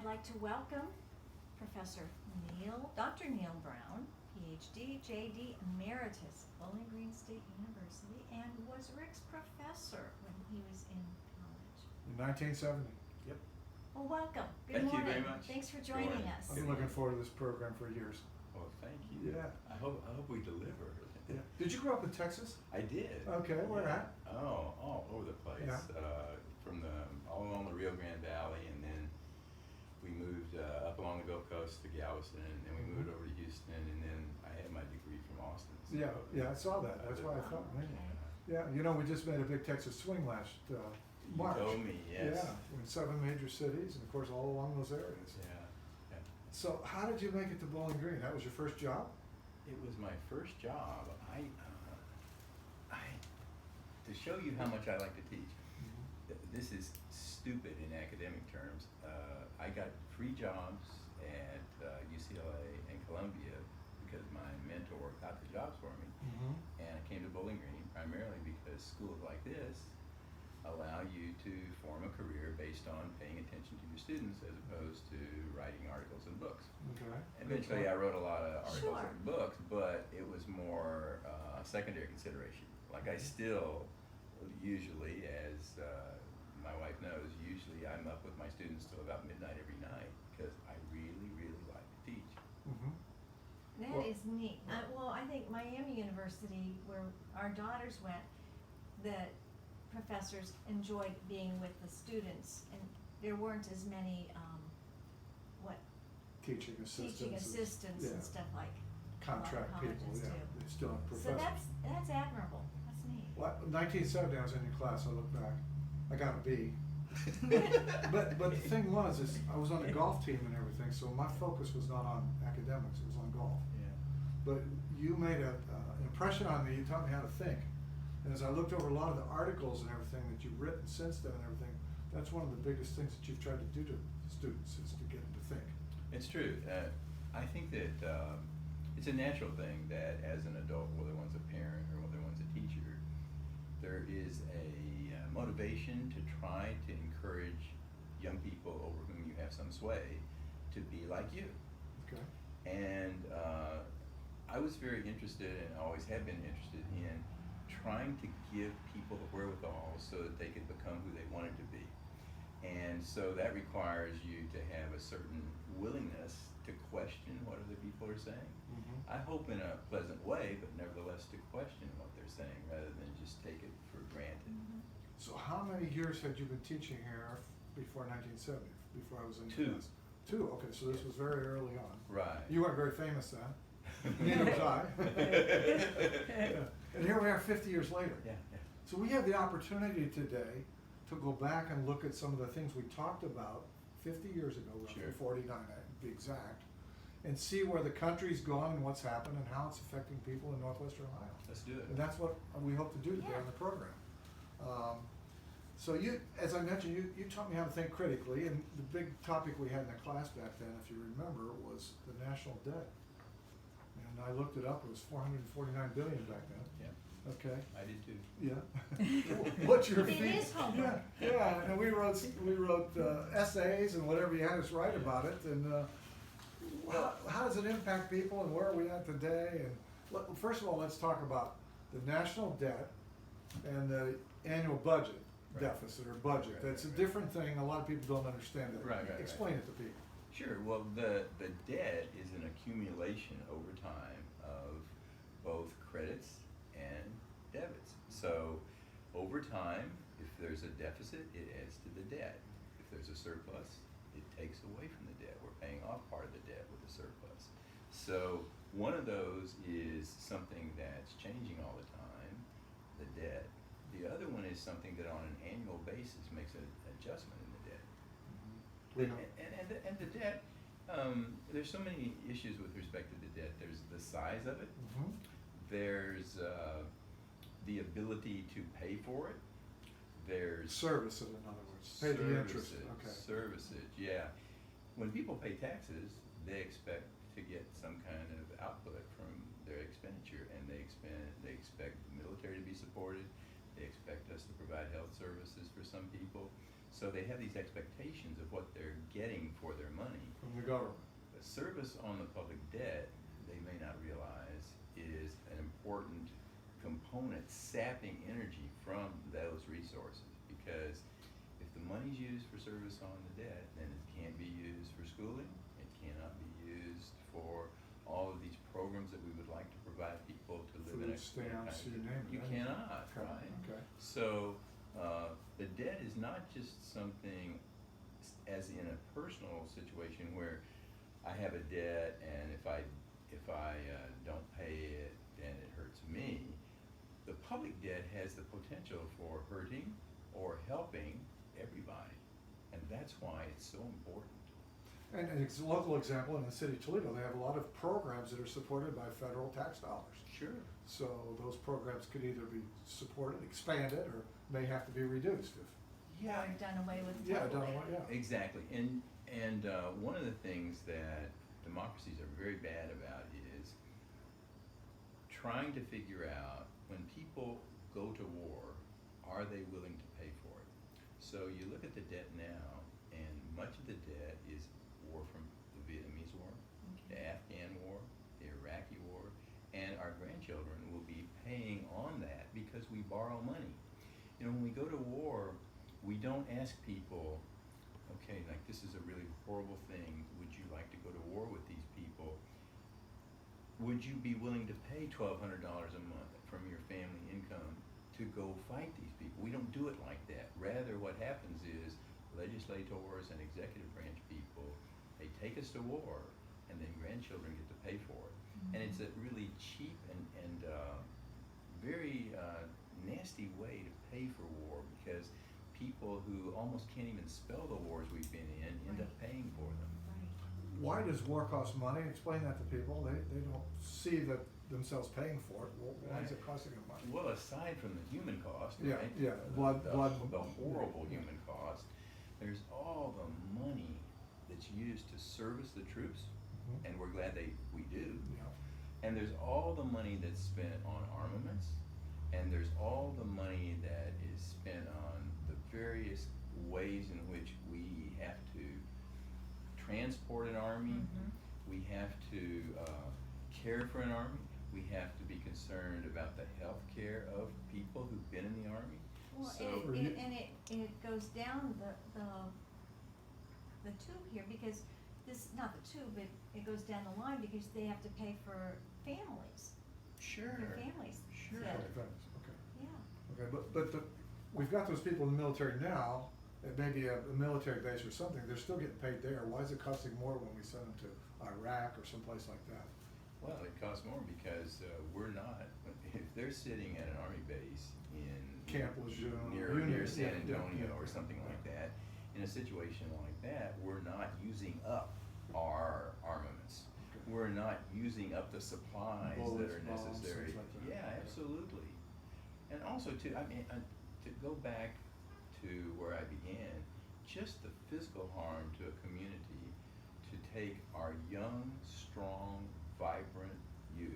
I'd like to welcome Professor Dr. Neil Browne, PhD, JD, Emeritus, Bowling Green State University, and was Rick's professor when he was in college. In 1970. Yep. Well, welcome. Good Thank you morning. very much. Thanks for Good joining morning. us. I've been looking forward to this program for years. Well, thank you. Yeah. I hope we deliver. Yeah. Did you grow up in Texas? I did. Okay, where Yeah. at? Oh, all over the place. Yeah. From all along the Rio Grande Valley, and then we moved up along the Gulf Coast to Galveston, and then we moved over to Houston, and then I had my degree from Austin. So Yeah, I saw that. That's why I thought, man. Okay. Yeah, you know, we just made a big Texas swing last You March. told me, yes. Yeah, in 7 major cities, and of course all along those areas. Yeah. So how did you make it to Bowling Green? That was your first job? It was my first job. To show you how much I like to teach, this is stupid in academic terms. I got free jobs at UCLA and Columbia because my mentor got the jobs for me. And I came to Bowling Green primarily because schools like this allow you to form a career based on paying attention to your students as opposed to writing articles and books. Okay. Eventually I wrote a lot of articles Sure. and books, but it was more secondary consideration. Like I still usually, as my wife knows, usually I'm up with my students till about midnight every night because I really, really like to teach. That Well- is neat. Well, I think Miami University, where our daughters went, the professors enjoyed being with the students, and there weren't as many, Teaching assistants. teaching assistants and yeah, stuff like contract people, colleges yeah. do. They still have So professors. that's admirable. That's neat. Well, 1970, I was in your class, I look back, I got a B. But the thing was, is I was on the golf team and everything, so my focus was not on academics, it was on golf. Yeah. But you made an impression on me, you taught me how to think. And as I looked over a lot of the articles and everything that you've written since then and everything, that's one of the biggest things that you've tried to do to students, is to get them to think. It's true. I think that it's a natural thing that as an adult, whether one's a parent or whether one's a teacher, there is a motivation to try to encourage young people over whom you have some sway to be like you. Okay. And I was very interested, and always have been interested in trying to give people the wherewithal so that they could become who they wanted to be. And so that requires you to have a certain willingness to question what other people are saying. I hope in a pleasant way, but nevertheless to question what they're saying rather than just take it for granted. So how many years had you been teaching here before 1970, before I was in Two. class? 2, okay, so this was very early on. Right. You weren't very famous then. Neither was I. And here we are 50 years later. Yeah. So we have the opportunity today to go back and look at some of the things we talked about 50 years ago, roughly Sure. 49 to be exact, and see where the country's gone and what's happened and how it's affecting people in Northwestern Ohio. Let's do it. And that's what we hope to do today on the program. So you, as I mentioned, you taught me how to think critically, and the big topic we had in the class back then, if you remember, was the national debt. And I looked it up, it was 449 billion back then. Yeah, Okay. I did too. Yeah. What's your It fee? is homework. Yeah, and we wrote essays and whatever you had us write about it, and how does it impact people, and where are we at today? And first of all, let's talk about the national debt and the annual budget deficit or budget. Right, That's a right. different thing. A lot of people don't understand that. Right. Explain it to people. Sure. Well, the debt is an accumulation over time of both credits and debits. So over time, if there's a deficit, it adds to the debt. If there's a surplus, it takes away from the debt. We're paying off part of the debt with the surplus. So one of those is something that's changing all the time, the debt. The other one is something that on an annual basis makes an adjustment in the debt. We know. And the debt, there's so many issues with respect to the debt. There's the size of it. There's the ability to pay for it. There's Service it, in other words. Pay the interest. Okay. Services, yeah. When people pay taxes, they expect to get some kind of output from their expenditure, and they expect the military to be supported. They expect us to provide health services for some people. So they have these expectations of what they're getting for their money. From the government. The service on the public debt, they may not realize, is an important component sapping energy from those resources. Because if the money's used for service on the debt, then it can't be used for schooling, it cannot be used for all of these programs that we would like to provide people to live in a Food stamps, you name it. You right? cannot, Okay, right? Okay. So, the debt is not just something as in a personal situation where I have a debt and if I don't pay it, then it hurts me. The public debt has the potential for hurting or helping everybody, and that's why it's so important. And a local example, in the city of Toledo, they have a lot of programs that are supported by federal tax dollars. Sure. So those programs could either be supported, expanded, or may have to be reduced if. Yeah. Or done away with Yeah, totally. done away, yeah. Exactly, and one of the things that democracies are very bad about is trying to figure out when people go to war, are they willing to pay for it? So you look at the debt now, and much of the debt is war from the Vietnamese War, the Afghan War, the Iraqi War, and our grandchildren will be paying on that because we borrow money. You know, when we go to war, we don't ask people, okay, like this is a really horrible thing, would you like to go to war with these people? Would you be willing to pay $1,200 a month from your family income to go fight these people? We don't do it like that. Rather, what happens is legislators and executive branch people, they take us to war, and then grandchildren get to pay for it. Mm-hmm. And it's a really cheap and very nasty way to pay for war because people who almost can't even spell the wars we've been in end up paying for them. Right. Why does war cost money? Explain that to people. They don't see that themselves paying for it. Why is it costing them money? Well, aside from the human cost, Yeah, right? yeah, The- blood- the, blood- the horrible yeah. human cost. There's all the money that's used to service the troops, Mhm. and we're glad we do. Yeah. And there's all the money that's spent on armaments, and there's all the money that is spent on the various ways in which we have to transport an army, Mhm. we have to care for an army, we have to be concerned about the health care of people who've been in the army. Well, So, it goes down the tube here because not the tube, it goes down the line because they have to pay for families, sure, their families. sure. Yeah. Okay, thanks. Okay. Yeah. Okay, but we've got those people in the military now, at maybe a military base or something, they're still getting paid there. Why is it costing more when we send them to Iraq or someplace like that? Well, it costs more because we're not, if they're sitting at an army base in Camp Lejeune, near Union, San yeah, Antonio yeah, or yeah, something yeah. like that, in a situation like that, we're not using up our armaments. Okay. We're not using up the supplies that Bullets, are bombs, necessary. things like that. Yeah, absolutely. And also too, I mean, to go back to where I began, just the physical harm to a community to take our young, strong, vibrant youth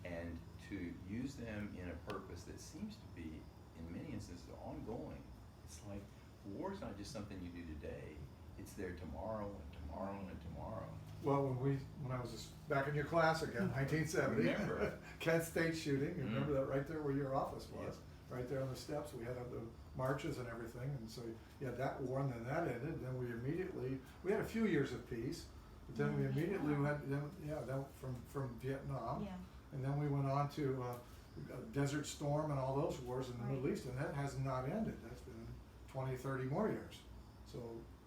and to use them in a purpose that seems to be, in many instances, ongoing. It's like war's not just something you do today, it's there tomorrow and tomorrow and tomorrow. Well, when I was back in your class again, 1970, Remember. Kent State shooting, you remember Mhm. that right there where your office was? Yep. Right there on the steps, we had the marches and everything, and so you had that war, and then that ended, then we had a few years of peace, but then we immediately went, then from Vietnam, Yeah. and then we went on to Desert Storm and all those wars in the Right. Middle East, and that has not ended. That's been 20, 30 more years. So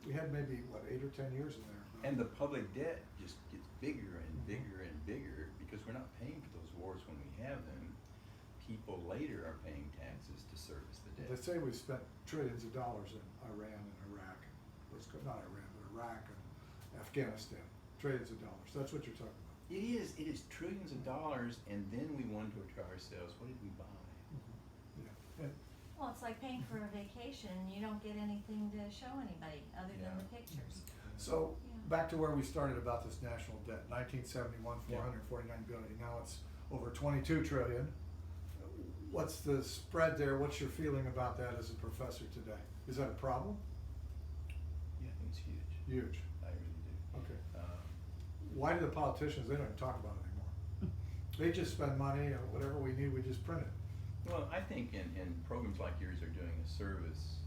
we had maybe, 8 or 10 years in there. And the public debt just gets bigger and bigger and bigger because we're not paying for those wars when we have them. People later are paying taxes to service the They debt. say we spent trillions of dollars in Iran and Iraq, not Iran, but Iraq and Afghanistan, trillions of dollars. That's what you're talking about. It is trillions of dollars, and then we wonder to ourselves, what did we buy? Yeah. And Well, it's like paying for a vacation, and you don't get anything to show anybody other than the Yeah. pictures. so, Yeah. back to where we started about this national debt, 1971, Yeah. 449 billion. Now it's over 22 trillion. What's the spread there? What's your feeling about that as a professor today? Is that a problem? Huge. I really do. Okay. Uh, Why do the politicians, they don't even talk about it anymore? They just spend money, and whatever we need, we just print it. Well, I think in programs like yours are doing a service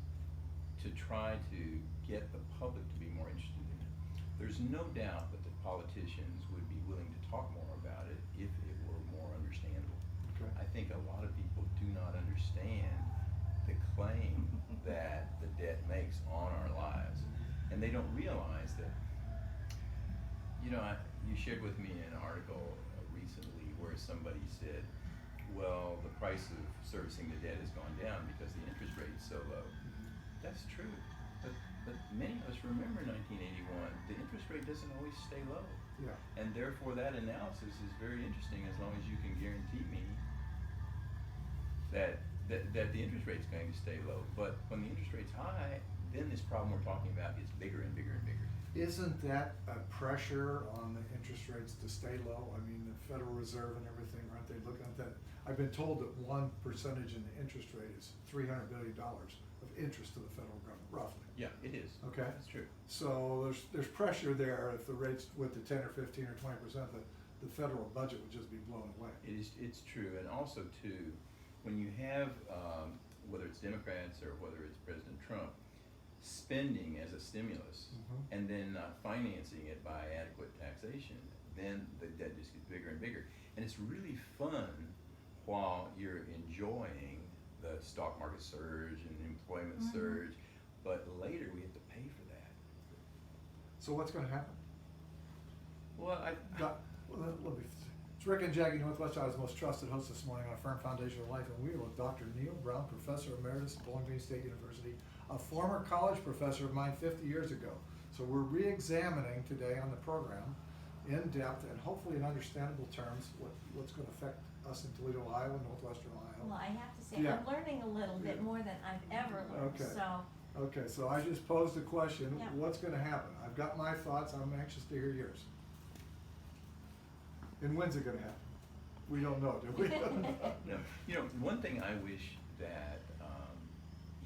to try to get the public to be more interested in it. There's no doubt that the politicians would be willing to talk more about it if it were more understandable. Okay. I think a lot of people do not understand the claim that the debt makes on our lives, and they don't realize that. You know, you shared with me an article recently where somebody said, well, the price of servicing the debt has gone down because the interest rate is so low. That's true, but many of us remember 1981, the interest rate doesn't always stay low. Yeah. And therefore that analysis is very interesting as long as you can guarantee me that the interest rate's going to stay low. But when the interest rate's high, then this problem we're talking about gets bigger and bigger and bigger. Isn't that a pressure on the interest rates to stay low? I mean, the Federal Reserve and everything, aren't they looking at that? I've been told that 1% in the interest rate is $300 billion of interest to the federal government, roughly. Yeah, it is. Okay. That's true. So there's pressure there. If the rates went to 10 or 15 or 20%, the federal budget would just be blown away. It's true, and also too, when you have whether it's Democrats or whether it's President Trump spending as a stimulus and then financing it by adequate taxation, then the debt just gets bigger and bigger, and it's really fun while you're enjoying the stock market surge and employment surge, but later we have to pay for that. So what's going to happen? Well, It's Rick and Jackie, Northwest Iowa's most trusted host this morning on Firm Foundation of Life, and we are with Dr. Neil Browne, Professor Emeritus at Bowling Green State University, a former college professor of mine 50 years ago. So we're re-examining today on the program in depth and hopefully in understandable terms what's going to affect us in Toledo, Iowa, Northwestern Ohio. Well, I have to say, Yeah. I'm learning a little bit more than I've ever learned, Okay. so. Okay, so I just posed a question, Yeah. what's gonna happen? I've got my thoughts, I'm anxious to hear yours. And when's it gonna happen? We don't know, do we? No. You know, one thing I wish that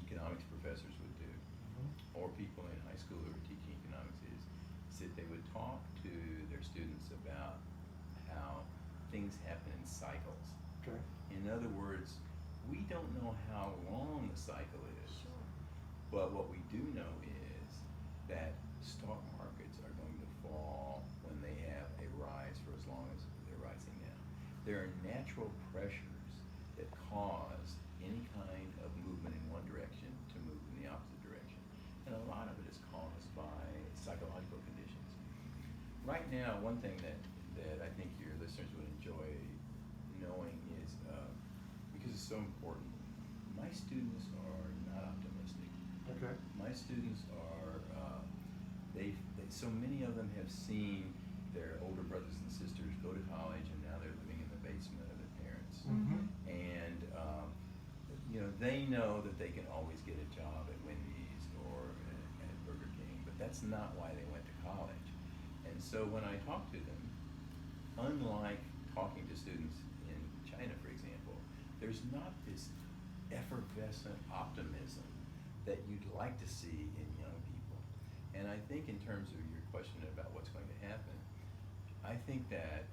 economics professors would do, or people in high school who are teaching economics, is that they would talk to their students about how things happen in cycles. Okay, In other words, we don't know how long the cycle is, Sure. but what we do know is that stock markets are going to fall when they have a rise for as long as they're rising now. There are natural pressures that cause any kind of movement in one direction to move in the opposite direction. And a lot of it is caused by psychological conditions. Right now, one thing that I think your listeners would enjoy knowing is, because it's so important, my students are not optimistic. okay, My students are, so many of them have seen their older brothers and sisters go to college and now they're living in the basement of their parents. And, you know, they know that they can always get a job at Wendy's or at Burger King, but that's not why they went to college. And so when I talk to them, unlike talking to students in China, for example, there's not this effervescent optimism that you'd like to see in young people. And I think in terms of your question about what's going to happen, I think that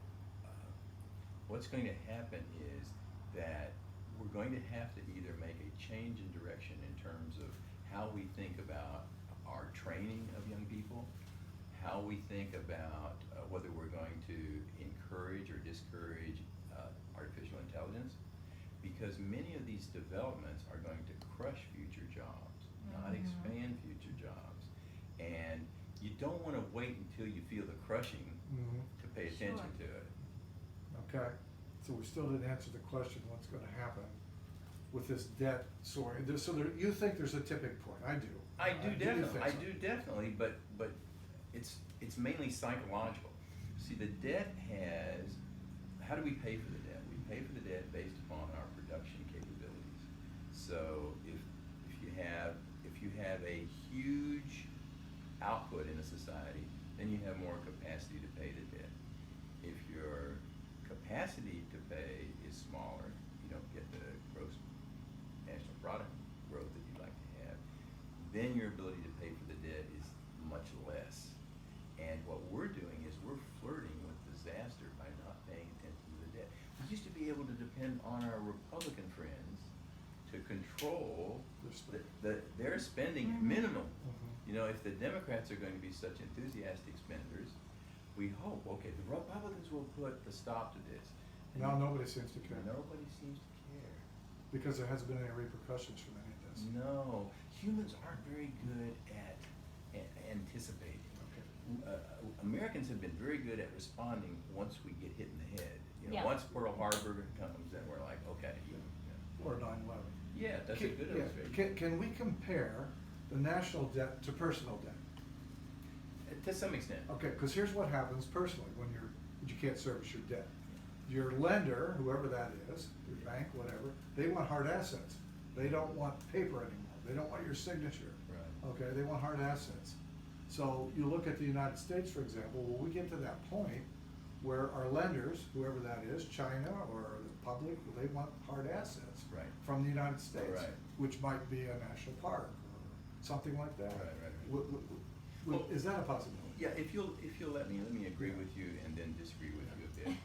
what's going to happen is that we're going to have to either make a change in direction in terms of how we think about our training of young people, how we think about whether we're going to encourage or discourage artificial intelligence, because many of these developments are going to crush future jobs, not expand future jobs. And you don't want to wait until you feel the crushing to pay attention to it. okay. So we still didn't answer the question, what's gonna happen with this debt soaring? So you think there's a tipping point? I do. I do you definitely, think I so? do definitely, but it's mainly psychological. See, the debt has, how do we pay for the debt? We pay for the debt based upon our production capabilities. So if you have a huge output in a society, then you have more capacity to pay the debt. If your capacity to pay is smaller, you don't get the gross national product growth that you'd like to have, then your ability to pay for the debt is much less. And what we're doing is we're flirting with disaster by not paying attention to the debt. We used to be able to depend on our Republican friends to control their spending Mhm. minimum. Mhm. You know, if the Democrats are going to be such enthusiastic spenders, we hope, okay, the Republicans will put a stop to this. And Now nobody seems to care. nobody seems to care. Because there hasn't been any repercussions from any of this. No, humans aren't very good at anticipating. Okay. Americans have been very good at responding once we get hit in the head. You know, Yeah. once Pearl Harbor comes, then we're like, okay. Or 9/11. Yeah, that's a good illustration. Can we compare the national debt to personal debt? To some extent. Okay, because here's what happens personally when you can't service your debt. Your lender, whoever that is, your bank, whatever, they want hard assets. They don't want paper anymore. They don't want your signature. Right. Okay, they want hard assets. So you look at the United States, for example, well, we get to that point where our lenders, whoever that is, China or the public, they want hard assets Right. from the United States, Right. which might be a national park or something like that. Right. Well, is that a possibility? Yeah, if you'll let me agree with you and then disagree with you a bit.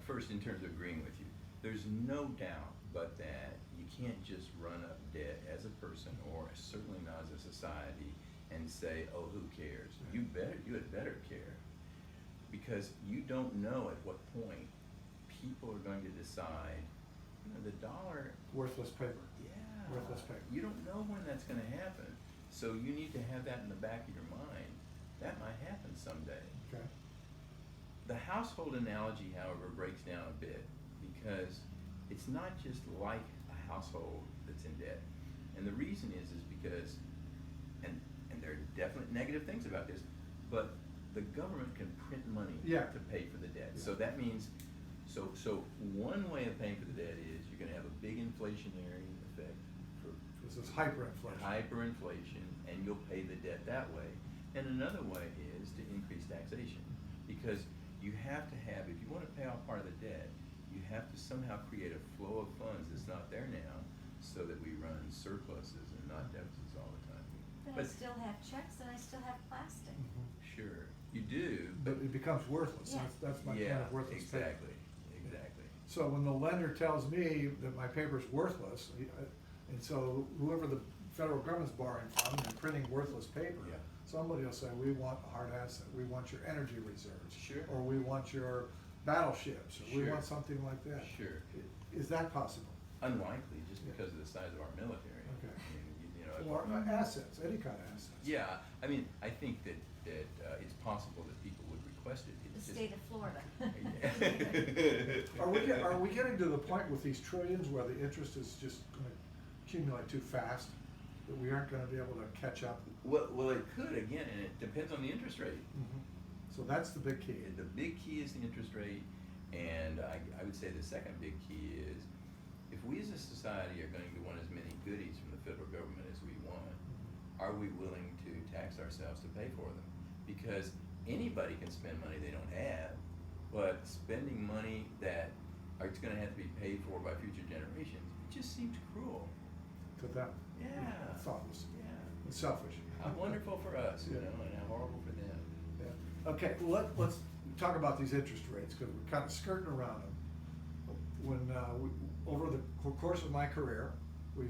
First, in terms of agreeing with you, there's no doubt but that you can't just run up debt as a person or certainly not as a society and say, oh, who cares? You had better care, because you don't know at what point people are going to decide, you know, the dollar. Worthless paper. Yeah. Worthless paper. You don't know when that's gonna happen, so you need to have that in the back of your mind. That might happen someday. Okay. The household analogy, however, breaks down a bit, because it's not just like a household that's in debt. And the reason is because, and there are definite negative things about this, but the government can print money Yeah. to pay for the debt. Yeah. So that means, so one way of paying for the debt is you're gonna have a big inflationary effect for This is hyperinflation. hyperinflation, and you'll pay the debt that way. And another way is to increase taxation, because you have to have, if you want to pay off part of the debt, you have to somehow create a flow of funds that's not there now, so that we run surpluses and not deficits all the time. But I still have checks and I still have plastic. Mhm. Sure, you do, But it becomes worthless. Yeah. That's my point yeah, of worthless paper. exactly. So when the lender tells me that my paper's worthless, and so whoever the federal government's borrowing from and printing worthless paper, Yeah. somebody will say, we want a hard asset, we want your energy reserves. Sure. Or we want your battleships, or we Sure. want something like that. Sure. Is that possible? Unlikely, just Yeah. because of the size of our military. Okay. I mean, you know, if- Or assets, any kind of assets. Yeah, I mean, I think that it's possible that people would request it. The It's just- state of Florida. Are we getting to the point with these trillions where the interest is just gonna accumulate too fast, that we aren't gonna be able to catch up? Well, it could, again, and it depends on the interest rate. So that's the big key. The big key is the interest rate, and I would say the second big key is, if we as a society are going to want as many goodies from the federal government as we want, are we willing to tax ourselves to pay for them? Because anybody can spend money they don't have, but spending money that it's gonna have to be paid for by future generations, it just seems cruel. To them. Yeah. Thoughtless, Yeah. and selfish. How wonderful for us, you Yeah. know, and how horrible for them. Yeah. Okay, let's talk about these interest rates, because we're kind of skirting around them. When, over the course of my career, we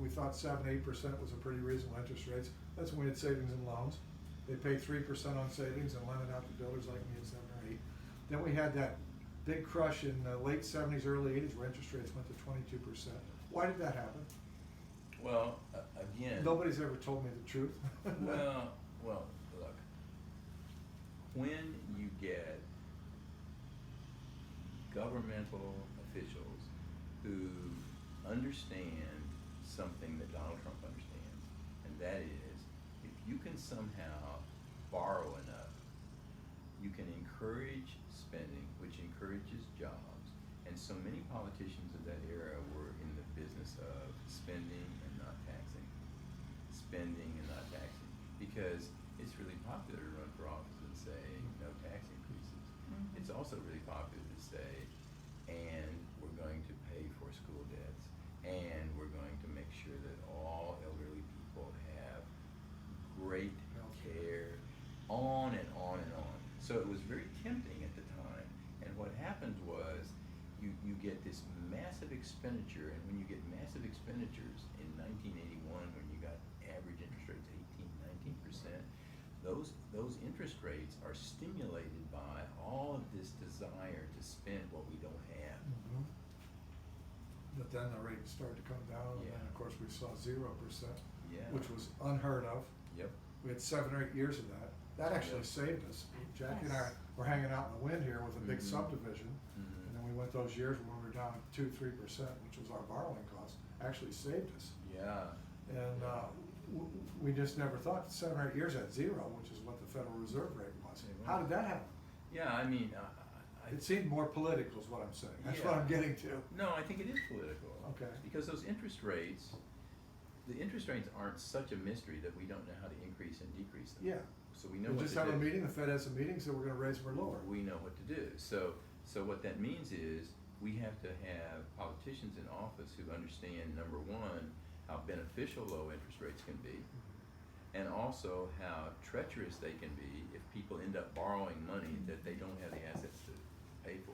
thought 7-8% was a pretty reasonable interest rates. That's when we had savings and loans. They paid 3% on savings and lent it out to builders like me at 7 or 8. Then we had that big crush in the late 70s, early 80s, where interest rates went to 22%. Why did that happen? Well, again. Nobody's ever told me the truth. Well, look, when you get governmental officials who understand something that Donald Trump understands, and that is, if you can somehow borrow enough, you can encourage spending, which encourages jobs. And so many politicians of that era were in the business of spending and not taxing. Spending and not taxing. Because it's really popular to run for office and say, no tax increases. Mhm. It's also really popular to say, and we're going to pay for school debts, and we're going to make sure that all elderly people have great Healthcare. on and on and on. So it was very tempting at the time. And what happened was you get this massive expenditure, and when you get massive expenditures in 1981, when you got average interest rates 18-19%, those interest rates are stimulated by all of this desire to spend what we don't have. Mhm. But then the rate started to come down, and then Yeah. of course we saw 0%, Yeah. which was unheard of. Yep. We had 7 or 8 years of that. That actually Yep. saved us. Jackie and I Yes. were hanging out in the wind here with a big Mhm. subdivision, Mhm. and then we went those years when we were down 2-3%, which was our borrowing cost, actually saved us. Yeah. And we just never thought 7 or 8 years at 0, which is what the Federal Reserve rate was. It How was. did that happen? Yeah, I mean, It seemed more political is what I'm saying. That's what Yeah. I'm getting to. No, I think it is political. Okay. Because those interest rates, the interest rates aren't such a mystery that we don't know how to increase and decrease them. Yeah. So we know We what just to have do. a meeting, the Fed has a meeting, so we're gonna raise them or lower. We know what to do. So what that means is we have to have politicians in office who understand, number one, how beneficial low interest rates can be, and also how treacherous they can be if people end up borrowing money that they don't have the assets to pay for.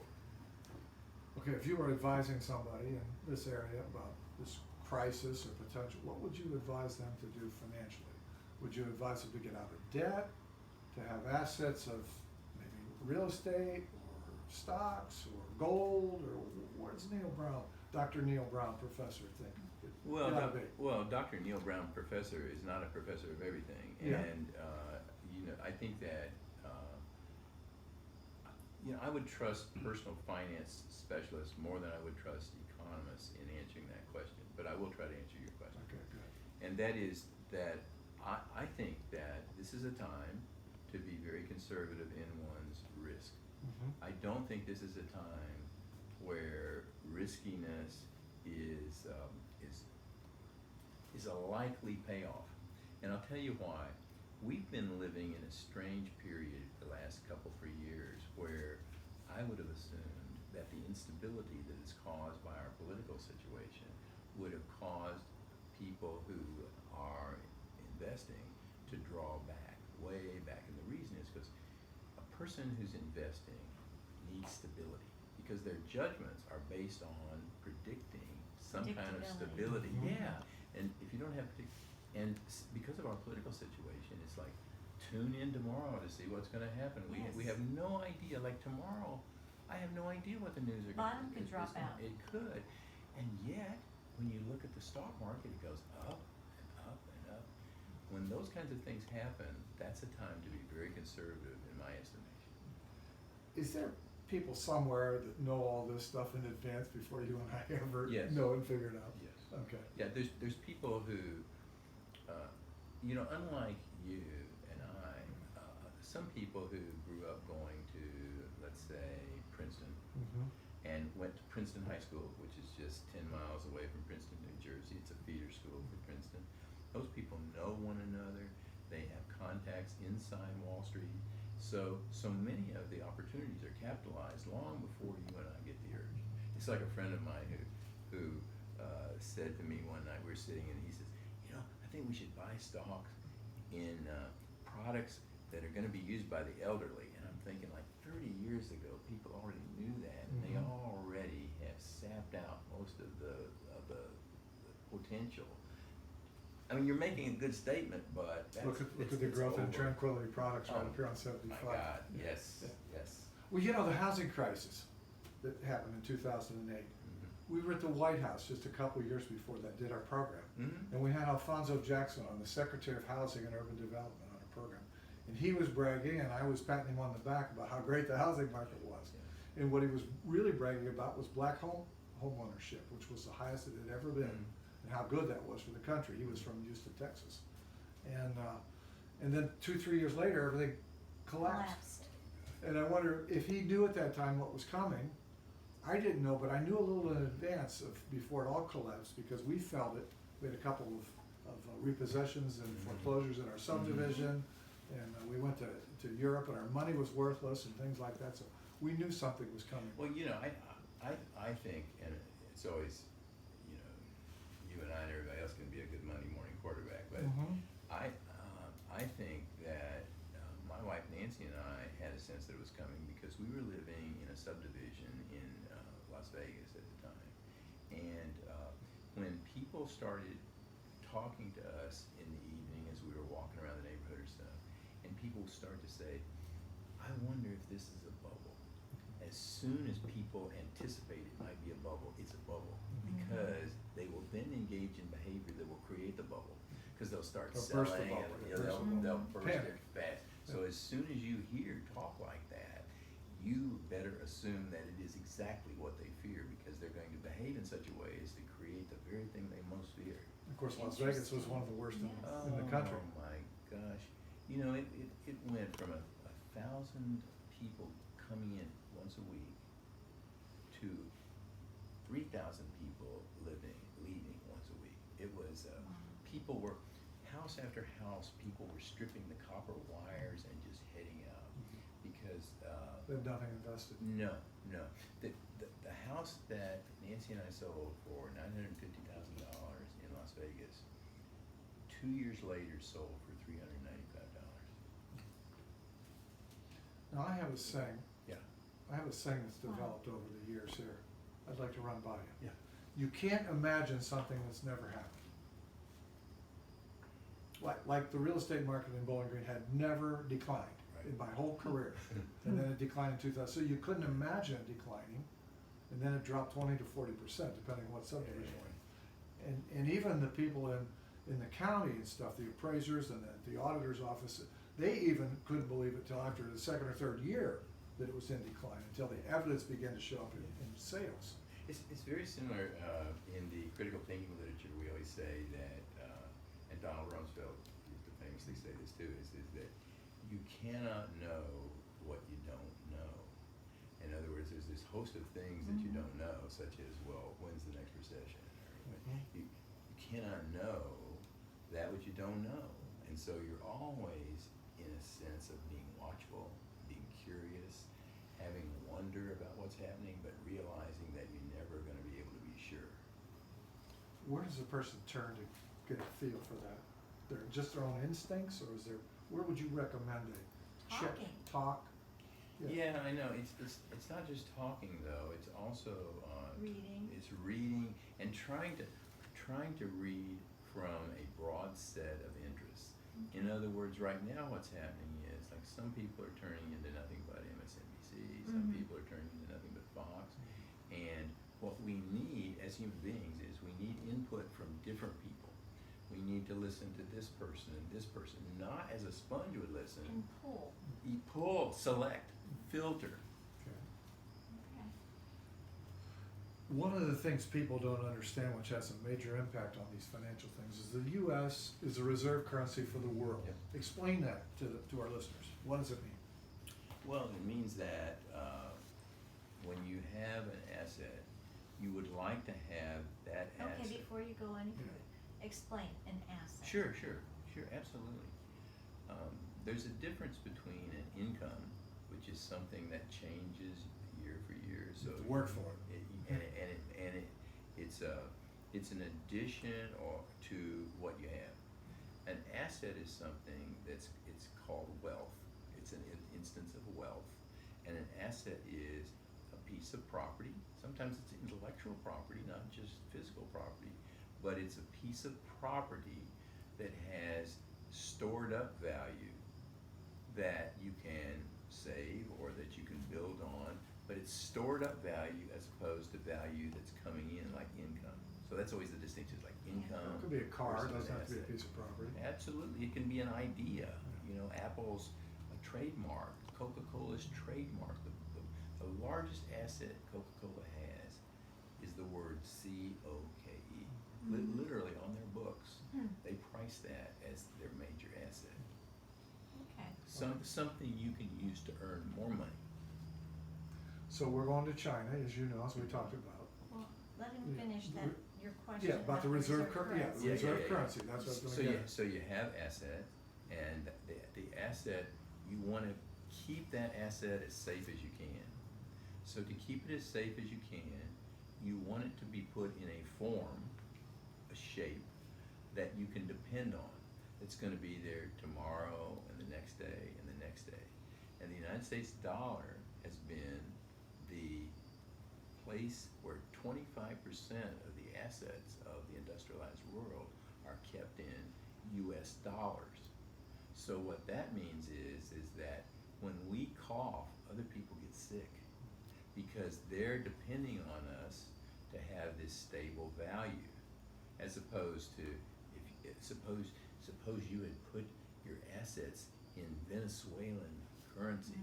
Okay, if you were advising somebody in this area about this crisis or potential, what would you advise them to do financially? Would you advise them to get out of debt, to have assets of maybe real estate or stocks or gold, or where's Dr. Neil Browne, professor, think? Well, It ought to be. Dr. Neil Browne, professor, is not a professor of everything, Yeah. and I think that I would trust personal finance specialists more than I would trust economists in answering that question. But I will try to answer your question, Okay, good. and that is that I think that this is a time to be very conservative in one's risk. Mhm. I don't think this is a time where riskiness is a likely payoff. And I'll tell you why. We've been living in a strange period the last couple 3 years where I would have assumed that the instability that is caused by our political situation would have caused people who are investing to draw back, way back. And the reason is because a person who's investing needs stability, because their judgments are based on predicting some kind of stability. Mhm. Yeah, and if you don't have because of our political situation, it's like tune in tomorrow to see what's going to happen. We have no idea. Like tomorrow, I have no idea what the news are going to Bottom be. could drop out. It could, and yet when you look at the stock market, it goes up and up and up. When those kinds of things happen, that's a time to be very conservative, in my estimation. Is there people somewhere that know all this stuff in advance before you and I ever Yes. know and figure it out? Yes. Okay. Yeah, there's people who, unlike you and I, some people who grew up going to, let's say, Princeton, Mhm. and went to Princeton High School, which is just 10 miles away from Princeton, New Jersey. It's a feeder school for Princeton. Those people know one another. They have contacts inside Wall Street. So many of the opportunities are capitalized long before you and I get the urge. It's like a friend of mine who said to me one night, we were sitting and he says, I think we should buy stocks in products that are going to be used by the elderly. And I'm thinking, like 30 years ago, people already knew that, and they Mhm. already have sapped out most of the potential. I mean, you're making a good statement, but that's, Look at the it's growth in over. Tranquility Products right Oh, up here on My 75. God, yes, Yeah. yes. Well, the housing crisis that happened in 2008. Mhm. We were at the White House just a couple years before that, did our program. Mhm. And we had Alfonso Jackson on, the Secretary of Housing and Urban Development, on our program. And he was bragging, and I was patting him on the back about how great the housing market was. Yeah. And what he was really bragging about was black home ownership, which was the highest it had ever been, and how good that was for the country. He was from Houston, Texas. And then 2-3 years later, everything collapsed. And I wonder if he knew at that time what was coming. I didn't know, but I knew a little in advance before it all collapsed, because we felt it. We had a couple of repossessions and foreclosures in our subdivision, and we went to Europe, and our money was worthless and things like that. So we knew something was coming. Well, I think, and it's always, you and I and everybody else can be a good Monday morning quarterback, but Mhm. I think that my wife Nancy Nancy and I had a sense that it was coming because we were living in a subdivision in Las Vegas at the time. And when people started talking to us in the evening as we were walking around the neighborhood or stuff, and people would start to say, I wonder if this is a bubble. As soon as people anticipate it might be a bubble, it's a bubble. Because they will then engage in behavior that will create the bubble. Because they'll start They'll burst the selling, bubble, and yeah, burst the bubble. they'll burst Panic. it fast. So as soon as you hear talk like that, you better assume that it is exactly what they fear, because they're going to behave in such a way as to create the very thing they most fear. Of course, Las Vegas was one of the worst in the country. Oh my gosh. You know, it went from a 1,000 people coming in once a week to 3,000 people leaving once a week. It was, people were, house after house, people were stripping the copper wires and just heading out because, They have nothing invested. no. The house that Nancy and I sold for $950,000 in Las Vegas, 2 years later sold for $395. Now, I have a saying, Yeah. that's developed over the years here. I'd like to run by you. Yeah. You can't imagine something that's never happened. Like the real estate market in Bowling Green had never declined Right. in my whole career. And then it declined in 2000. So you couldn't imagine it declining. And then it dropped 20 to 40%, depending on what subdivision you're in. And even the people in the county and stuff, the appraisers and the auditor's office, they even couldn't believe it till after the second or third year that it was in decline, until the evidence began to show up in sales. It's very similar in the critical thinking literature. We always say that, and Donald Rumsfeld used to famously say this too, is that you cannot know what you don't know. In other words, there's this host of things that you don't know, such as, well, when's the next recession? Or you cannot know that which you don't know. And so you're always in a sense of being watchful, being curious, having wonder about what's happening, but realizing that you're never going to be able to be sure. Where does a person turn to get a feel for that? Just their own instincts, or where would you recommend they check, Talking. talk? Yeah, I know. It's not just talking though. It's also Reading. It's reading and trying to read from a broad set of interests. In other words, right now what's happening is, like, some people are turning into nothing but MSNBC. Some people are turning into nothing but Fox. And what we need as human beings is we need input from different people. We need to listen to this person and this person, not as a sponge would listen. And pull. You pull, select, filter. Okay. Okay. One of the things people don't understand, which has a major impact on these financial things, is the U.S. is a reserve currency for the world. Yep. Explain that to our listeners. What does it mean? Well, it means that when you have an asset, you would like to have that asset. Okay, before you go any further, explain an asset. Sure, absolutely. There's a difference between an income, which is something that changes year for year. So You have to work for it. It's an addition or to what you have. An asset is something it's called wealth. It's an instance of wealth, and an asset is a piece of property. Sometimes it's intellectual property, not just physical property, but it's a piece of property that has stored up value that you can save or that you can build on, but it's stored up value as opposed to value that's coming in like income. So that's always the distinction, like income. It could be a car, it versus doesn't an have to be a asset. piece of property. Absolutely, it can be an idea. You know, Apple's a trademark, Coca-Cola's trademark. The largest asset Coca-Cola has is the word C-O-K-E. Literally on their books, they price that as their major asset. Okay. Something you can use to earn more money. So we're going to China, as you know, as we talked about. Well, let him Yeah. finish that, your question. Yeah, about the reserve currency. Yeah, the reserve Yeah. currency, that's what I was So gonna you, get at. so you have asset, and the asset, you want to keep that asset as safe as you can. So to keep it as safe as you can, you want it to be put in a form, a shape, that you can depend on. It's going to be there tomorrow and the next day and the next day. United States dollar has been the place where 25% of the assets of the industrialized world are kept in US dollars. So what that means is that when we cough, other people get sick because they're depending on us to have this stable value, as opposed to suppose you had put your assets in Venezuelan currency,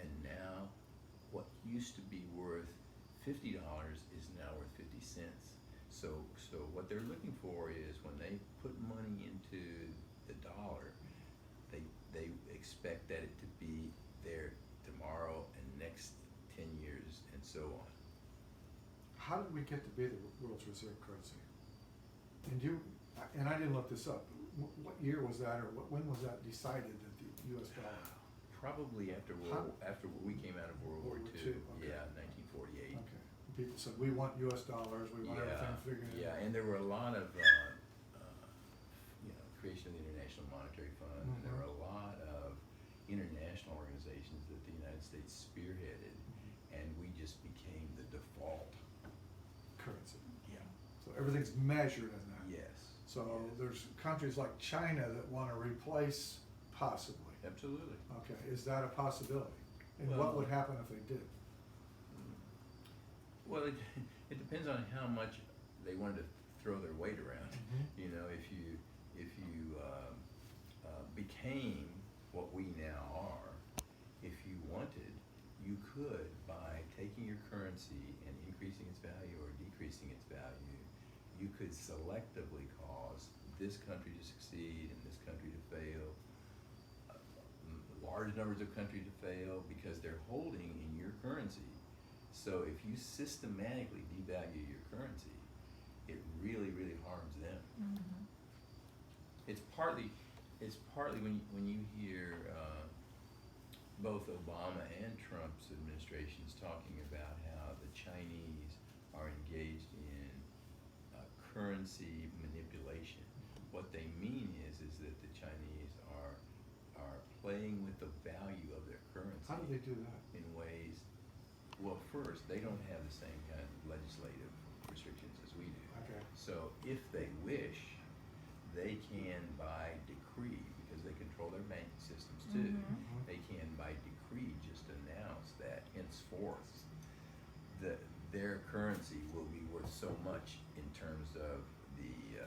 and now what used to be worth $50 is now worth 50 cents. So what they're looking for is when they put money into the dollar, they expect that it to be there tomorrow and next 10 years and so on. How did we get to be the world's reserve currency? And I didn't look this up. What year was that, or when was that decided that the U.S. dollar? Probably after we came out of World War II. Okay. Yeah, 1948. Okay. People said, we want U.S. dollars, we want everything figured out. Yeah, and there were a lot of, creation of the International Monetary Fund, and there were a lot of international organizations that the United States spearheaded, and we just became the default Currency. Yeah. So everything's measured in that. Yes. So yes. there's countries like China that want to replace, possibly. Absolutely. Okay, is that a possibility? And Well, what would happen if they did? Well, it depends on how much they wanted to throw their weight around. Mhm. You know, if you became what we now are, if you wanted, you could, by taking your currency and increasing its value or decreasing its value, you could selectively cause this country to succeed and this country to fail, large numbers of countries to fail because they're holding in your currency. So if you systematically devalue your currency, it really, really harms them. It's partly when you hear both Obama and Trump's administrations talking about how the Chinese are engaged in currency manipulation. What they mean is that the Chinese are playing with the value of their currency. How do they do that? In ways, well, first, they don't have the same kind of legislative restrictions as we do. Okay. So if they wish, they can by decree, because they control their banking systems too, they can by decree just announce that henceforth their currency will be worth so much in terms of the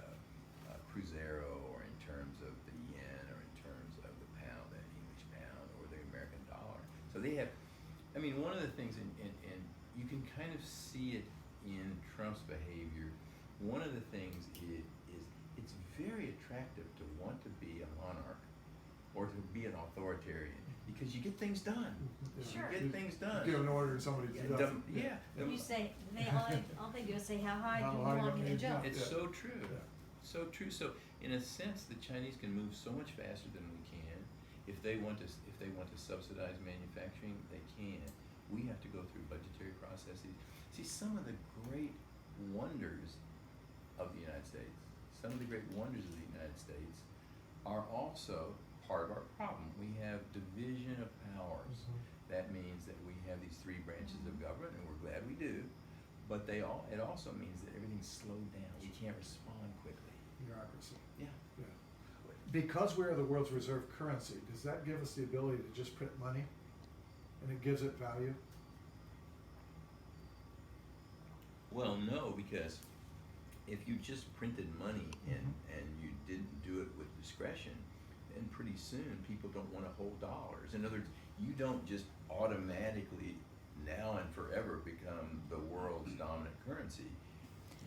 cruzeiro, or in terms of the yen, or in terms of the pound, the English pound, or the American dollar. So they have, I mean, one of the things, and you can kind of see it in Trump's behavior, one of the things is it's very attractive to want to be a monarch or to be an authoritarian because you get things done. Sure. You get things done. Give an order and somebody does it. Yeah. You say, all they do is say, how high How do you high want do me to you jump? jump? It's Yeah. so true. Yeah. So true. So in a sense, the Chinese can move so much faster than we can. If they want to subsidize manufacturing, they can. We have to go through budgetary processes. See, some of the great wonders of the United States, are also part of our problem. We have division of powers. That means that we have these three branches of government, and we're glad we do. But it also means that everything's slowed down. We can't respond quickly. Bureaucracy. Yeah. Yeah. Because we are the world's reserve currency, does that give us the ability to just print money? And it gives it value? Well, no, because if you just printed money and you didn't do it with discretion, then pretty soon people don't want to hold dollars. In other words, you don't just automatically now and forever become the world's dominant currency.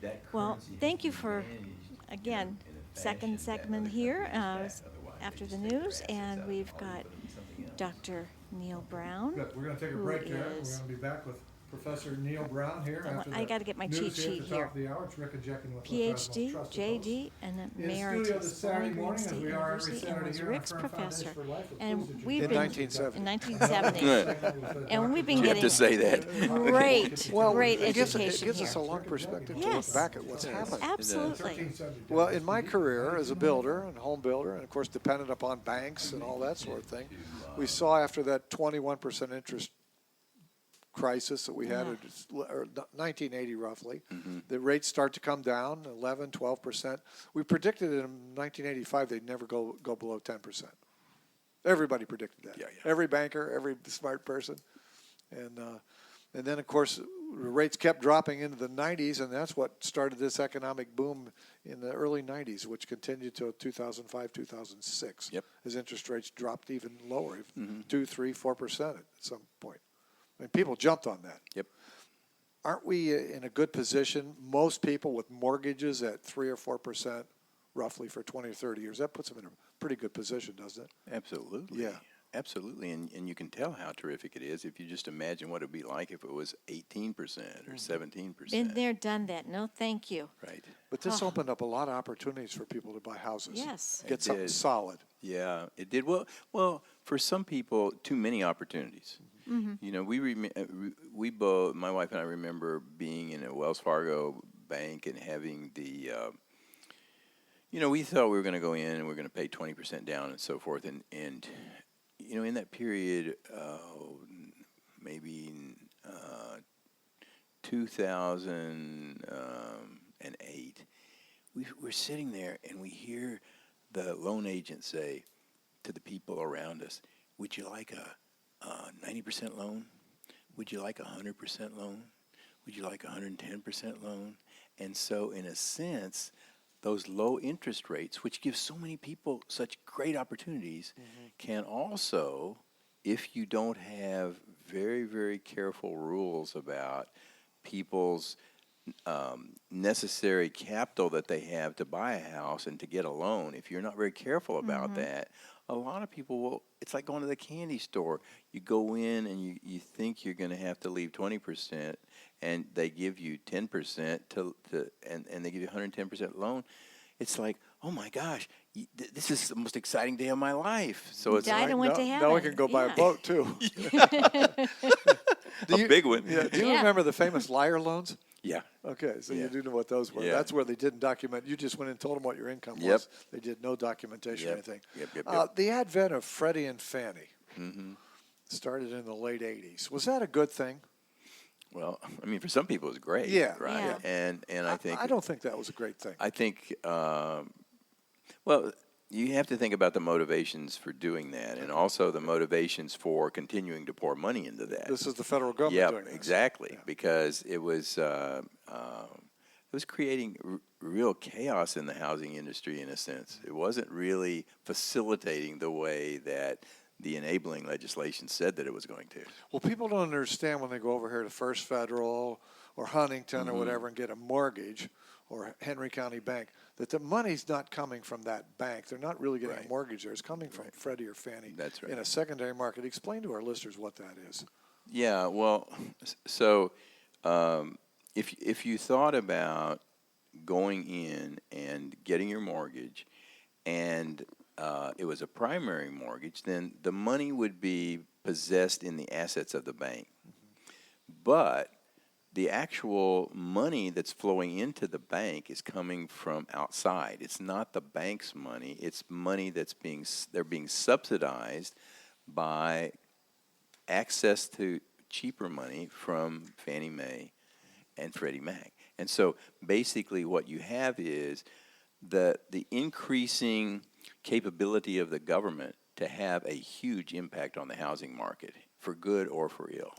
That currency Well, has thank to you be for, managed again, in a second fashion that segment other here, countries expect. Otherwise, they after the just take their news, assets and out we've and got put them in something else. Dr. Neil Browne, Good, we're gonna take a who break there. We're is gonna be back with Professor Neil Browne here. So After I the gotta get my news cheat here sheet at the here. top of the hour, it's Rick and Jackie with PhD, Trusted JD, and In studio this Emeritus, Saturday Bowling Green morning, as State we are every University, and Saturday was here on Rick's Firm Foundation professor. for Life. We're And pleased that we've you're been, here. in 1970. 1970. And we've been You have getting to say that. great, Well, great it gives education us a here. long perspective to Yes. look back at what's happened. Absolutely. Well, in my career as a builder and home builder, and of course dependent upon banks and all that sort of thing, we saw after that 21% interest crisis that we had, or 1980 roughly, the rates start to come down, 11, 12%. We predicted in 1985 they'd never go below 10%. Everybody predicted that. Yeah. Every banker, every smart person. And then, of course, the rates kept dropping into the 90s, and that's what started this economic boom in the early 90s, which continued till 2005, 2006. Yep. As interest rates dropped even lower, 2, 3, 4% at some point. I mean, people jumped on that. Yep. Aren't we in a good position? Most people with mortgages at 3 or 4% roughly for 20 or 30 years, that puts them in a pretty good position, doesn't it? Absolutely. Yeah. Absolutely. And you can tell how terrific it is if you just imagine what it would be like if it was 18% or 17%. Been there, done that. No, thank you. Right. But this opened up a lot of opportunities for people to buy houses. Yes. Get It something did. solid. Yeah, it did. Well, for some people, too many opportunities. You know, we both, my wife and I, remember being in a Wells Fargo bank and having the, we thought we were going to go in and we were going to pay 20% down and so forth. And in that period, maybe 2008, we're sitting there and we hear the loan agent say to the people around us, would you like a 90% loan? Would you like a 100% loan? Would you like a 110% loan? And so, in a sense, those low interest rates, which give so many people such great opportunities, can also, if you don't have very, very careful rules about people's necessary capital that they have to buy a house and to get a loan, if you're not very careful about that, a lot of people will, it's like going to the candy store. You go in and you think you're going to have to leave 20%, and they give you 10% and they give you a 110% loan. It's like, oh my gosh, this is the most exciting day of my life. So it's Died like, and went to heaven. Now we can go buy a boat too. a big one. Yeah. Do you Yeah. remember the famous liar loans? Yeah. Okay, so Yeah. you do know what those were. Yeah. That's where they didn't document. You just went and told them what your income Yep. was. They did no documentation or Yep. anything. Yep. The advent of Freddie and Fannie started in the late 80s. Was that a good thing? Well, I mean, for some people it's great. Yeah. Right. Yeah. And I think I don't think that was a great thing. I think, well, you have to think about the motivations for doing that, and also the motivations for continuing to pour money into that. This is the federal government Yeah, doing this. exactly, because it was creating real chaos in the housing industry in a sense. It wasn't really facilitating the way that the enabling legislation said that it was going to. Well, people don't understand when they go over here to First Federal or Huntington or whatever and get a mortgage or Henry County Bank, that the money's not coming from that bank. They're not really getting a Right. mortgage there. It's coming from Freddie or Fannie That's right. in a secondary market. Explain to our listeners what that is. Yeah, well, so if you thought about going in and getting your mortgage, and it was a primary mortgage, then the money would be possessed in the assets of the bank. But the actual money that's flowing into the bank is coming from outside. It's not the bank's money. It's money they're being subsidized by access to cheaper money from Fannie Mae and Freddie Mac. And so basically what you have is the increasing capability of the government to have a huge impact on the housing market, for good or for ill.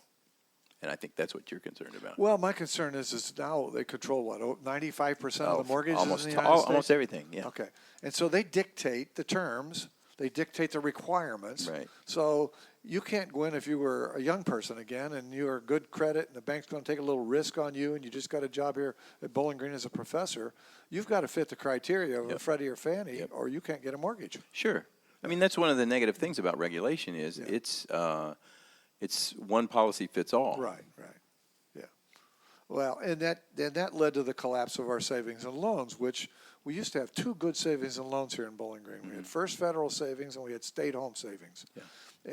And I think that's what you're concerned about. Well, my concern is now they control what, 95% of the mortgages almost, in the United States? almost everything, yeah. Okay. And so they dictate the terms. They dictate the requirements. Right. So you can't go in if you were a young person again and you are good credit and the bank's going to take a little risk on you and you just got a job here at Bowling Green as a professor. You've got to fit the criteria of a Freddie or Fannie or you can't get a mortgage. Sure. I mean, that's one of the negative things about regulation is it's one policy fits all. Right. Well, and that led to the collapse of our savings and loans, which we used to have two good savings and loans here in Bowling Green. We had First Federal Savings and we had State Home Savings. Yeah.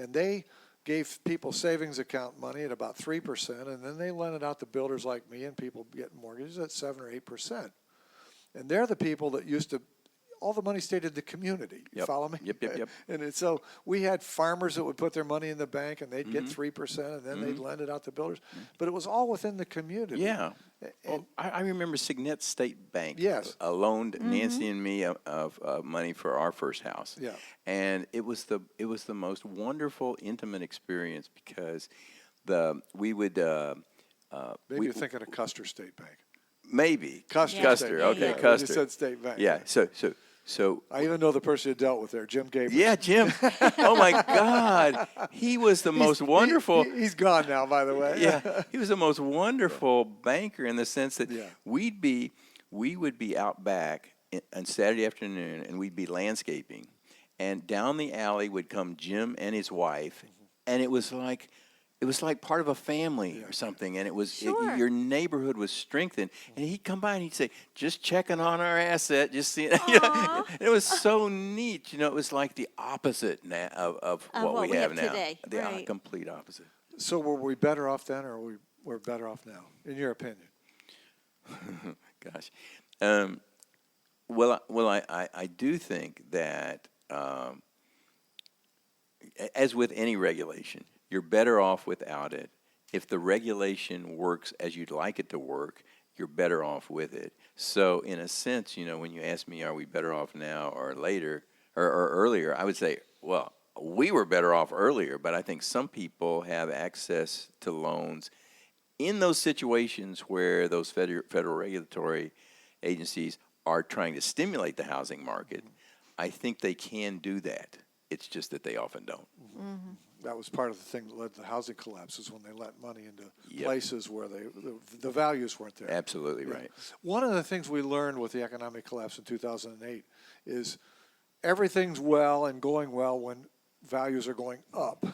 And they gave people savings account money at about 3%, and then they lent it out to builders like me and people getting mortgages at 7 or 8%. And they're the people that used to, all the money stayed in the community. You follow me? Yep. And so we had farmers that would put their money in the bank and they'd get 3%, and then they'd lend it out to builders. But it was all within the community. Yeah. And, I remember Signet State Bank Yes. loaned Nancy and me of money for our first house. Yeah. And it was the most wonderful, intimate experience because we would maybe you're thinking of Custer State Bank. maybe Custer. Custer. State Okay, Bank. Custer. You said State Bank. Yeah. So I even know the person you dealt with there, Jim Gabriel. yeah, Jim. Oh my God, he was the most wonderful. He's gone now, by the way. Yeah, he was the most wonderful banker in the sense that Yeah. we would be out back on Saturday afternoon and we'd be landscaping, and down the alley would come Jim and his wife, and it was like part of a family or something, and it was Sure. your neighborhood was strengthened, and he'd come by and he'd say, "Just checking on our asset, just seeing." You know, it was so neat. You know, it was like the opposite of what we have now. today, The right. complete opposite. So were we better off then, or we're better off now, in your opinion? Gosh. Well, I do think that as with any regulation, you're better off without it. If the regulation works as you'd like it to work, you're better off with it. So in a sense, you know, when you ask me, are we better off now or later or earlier, I would say, well, we were better off earlier, but I think some people have access to loans in those situations where those federal regulatory agencies are trying to stimulate the housing market. I think they can do that. It's just that they often don't. That was part of the thing that led to the housing collapses, when they let money into Yep. places where the values weren't there. Absolutely Yeah. right. One of the things we learned with the economic collapse in 2008 is everything's well and going well when values are going up,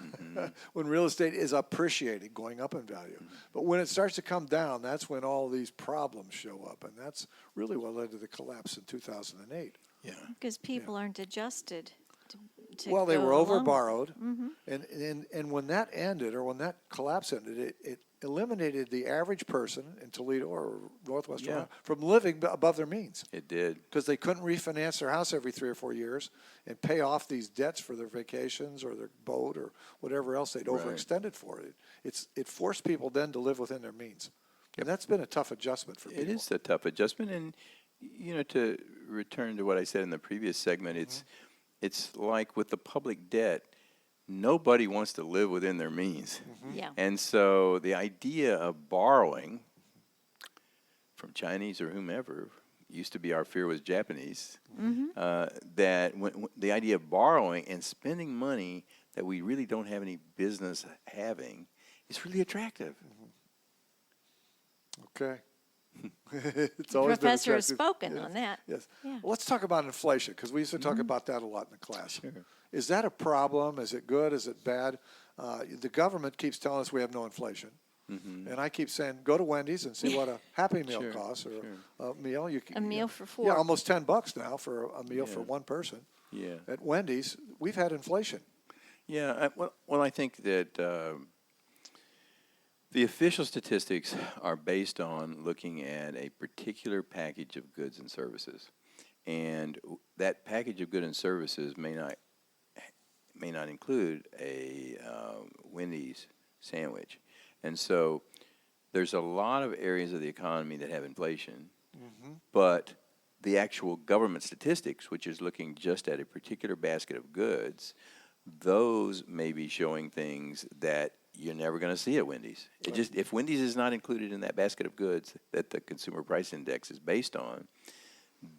when real estate is appreciating, going up in value. But when it starts to come down, that's when all these problems show up, and that's really what led to the collapse in 2008. Yeah. Because people aren't adjusted to Well, they go were over along. borrowed, and when that ended, or when that collapse ended, it eliminated the average person in Toledo or Northwest Ohio from living above their means, It did. because they couldn't refinance their house every 3 or 4 years and pay off these debts for their vacations or their boat or whatever else they'd overextended for. It forced people then to live within their means, and that's been a tough adjustment for people. It is a tough adjustment, and you know, to return to what I said in the previous segment, it's like with the public debt, nobody wants to live within their means. Yeah. And so the idea of borrowing from Chinese or whomever, used to be our fear was Japanese, that when the idea of borrowing and spending money that we really don't have any business having is really attractive. Okay. It's The always been professor has attractive. spoken Yes. on that. Yes. Yeah. Well, let's talk about inflation, because we used to talk about that a lot in the class. Is that a problem? Is it good? Is it bad? The government keeps telling us we have no inflation. And I keep saying, go to Wendy's and see what a Happy Meal Sure, costs, or a meal. A meal for four. Yeah, almost $10 now for a meal for Yeah. one person. Yeah. At Wendy's, we've had inflation. Yeah, well, I think that the official statistics are based on looking at a particular package of goods and services, and that package of goods and services may not include a Wendy's sandwich, and so there's a lot of areas of the economy that have inflation, but the actual government statistics, which is looking just at a particular basket of goods, those may be showing things that you're never going to see at Wendy's. It just, if Wendy's is not included in that basket of goods that the consumer price index is based on,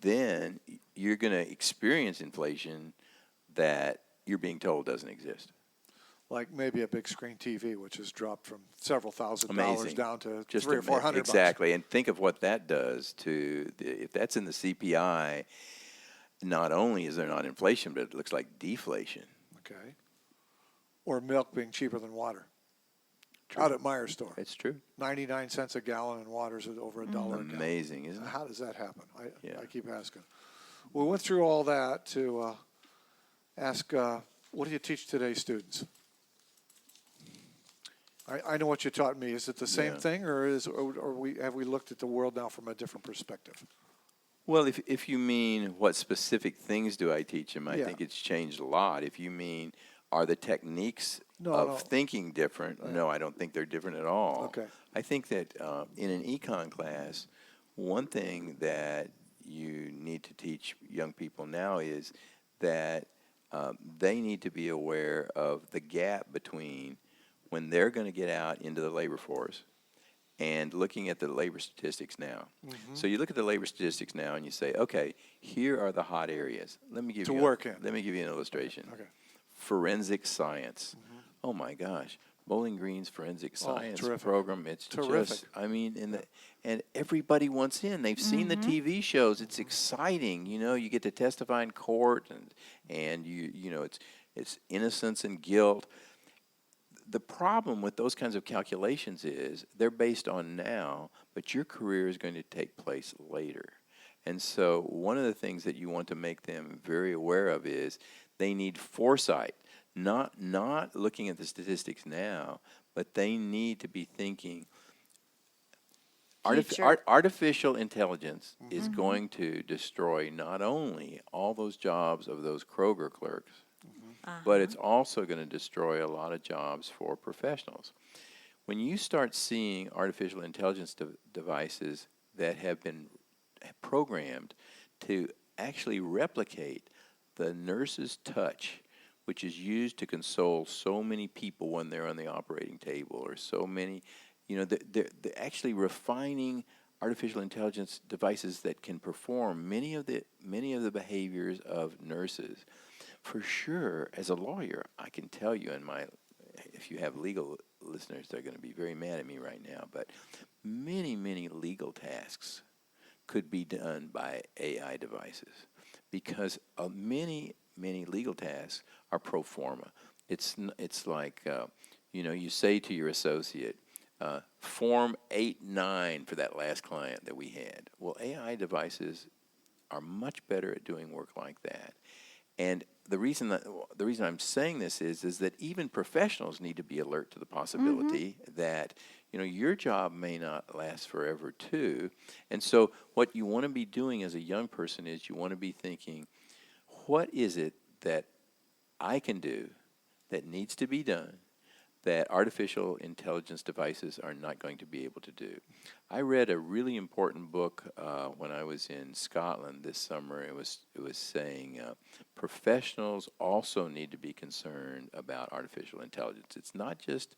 then you're going to experience inflation that you're being told doesn't exist. Like maybe a big screen TV, which has dropped from several $1,000 Amazing. down to Just $300 or $400. exactly, and think of what that does to if that's in the CPI. Not only is there not inflation, but it looks like deflation. Okay. Or milk being cheaper than water. True. out at Meijer store. It's true. 99 cents a gallon and water's at over $1 a gallon. Amazing, isn't it? How does that happen? Yeah. I keep asking. We went through all that to ask, what do you teach today's students? I know what you taught me. Is it the same Yeah. thing, or have we looked at the world now from a different perspective? Well, if you mean what specific things do I teach them, I Yeah. think it's changed a lot. If you mean are the techniques No, of no. thinking different, no, I don't think they're different at all. Okay. I think that in an econ class, one thing that you need to teach young people now is that they need to be aware of the gap between when they're going to get out into the labor force and looking at the labor statistics now. Mm-hmm. So you look at the labor statistics now and you say, okay, here are the hot areas. Let me give To you work in. Let me give you an illustration. Okay. Forensic science. Oh my gosh, Bowling Green's forensic science terrific. program. It's Terrific. just, I mean, and everybody wants in. They've seen the TV shows. It's exciting. You know, you get to testify in court, and you know, it's innocence and guilt. The problem with those kinds of calculations is they're based on now, but your career is going to take place later. And so one of the things that you want to make them very aware of is they need foresight, not looking at the statistics now, but they need to be thinking Future. artificial intelligence is going to destroy not only all those jobs of those Kroger clerks, but it's also going to destroy a lot of jobs for professionals. When you start seeing artificial intelligence devices that have been programmed to actually replicate the nurse's touch, which is used to console so many people when they're on the operating table, or so many, you know, they're actually refining artificial intelligence devices that can perform many of the behaviors of nurses. For sure, as a lawyer, I can tell you, if you have legal listeners, they're going to be very mad at me right now, but many legal tasks could be done by AI devices, because many legal tasks are pro forma. It's like you know, you say to your associate, form 8-9 for that last client that we had. Well, AI devices are much better at doing work like that. And the reason I'm saying this is that even professionals need to be alert to the possibility that, you know, your job may not last forever too. And so what you want to be doing as a young person is you want to be thinking, what is it that I can do that needs to be done that artificial intelligence devices are not going to be able to do? I read a really important book when I was in Scotland this summer. It was saying professionals also need to be concerned about artificial intelligence. It's not just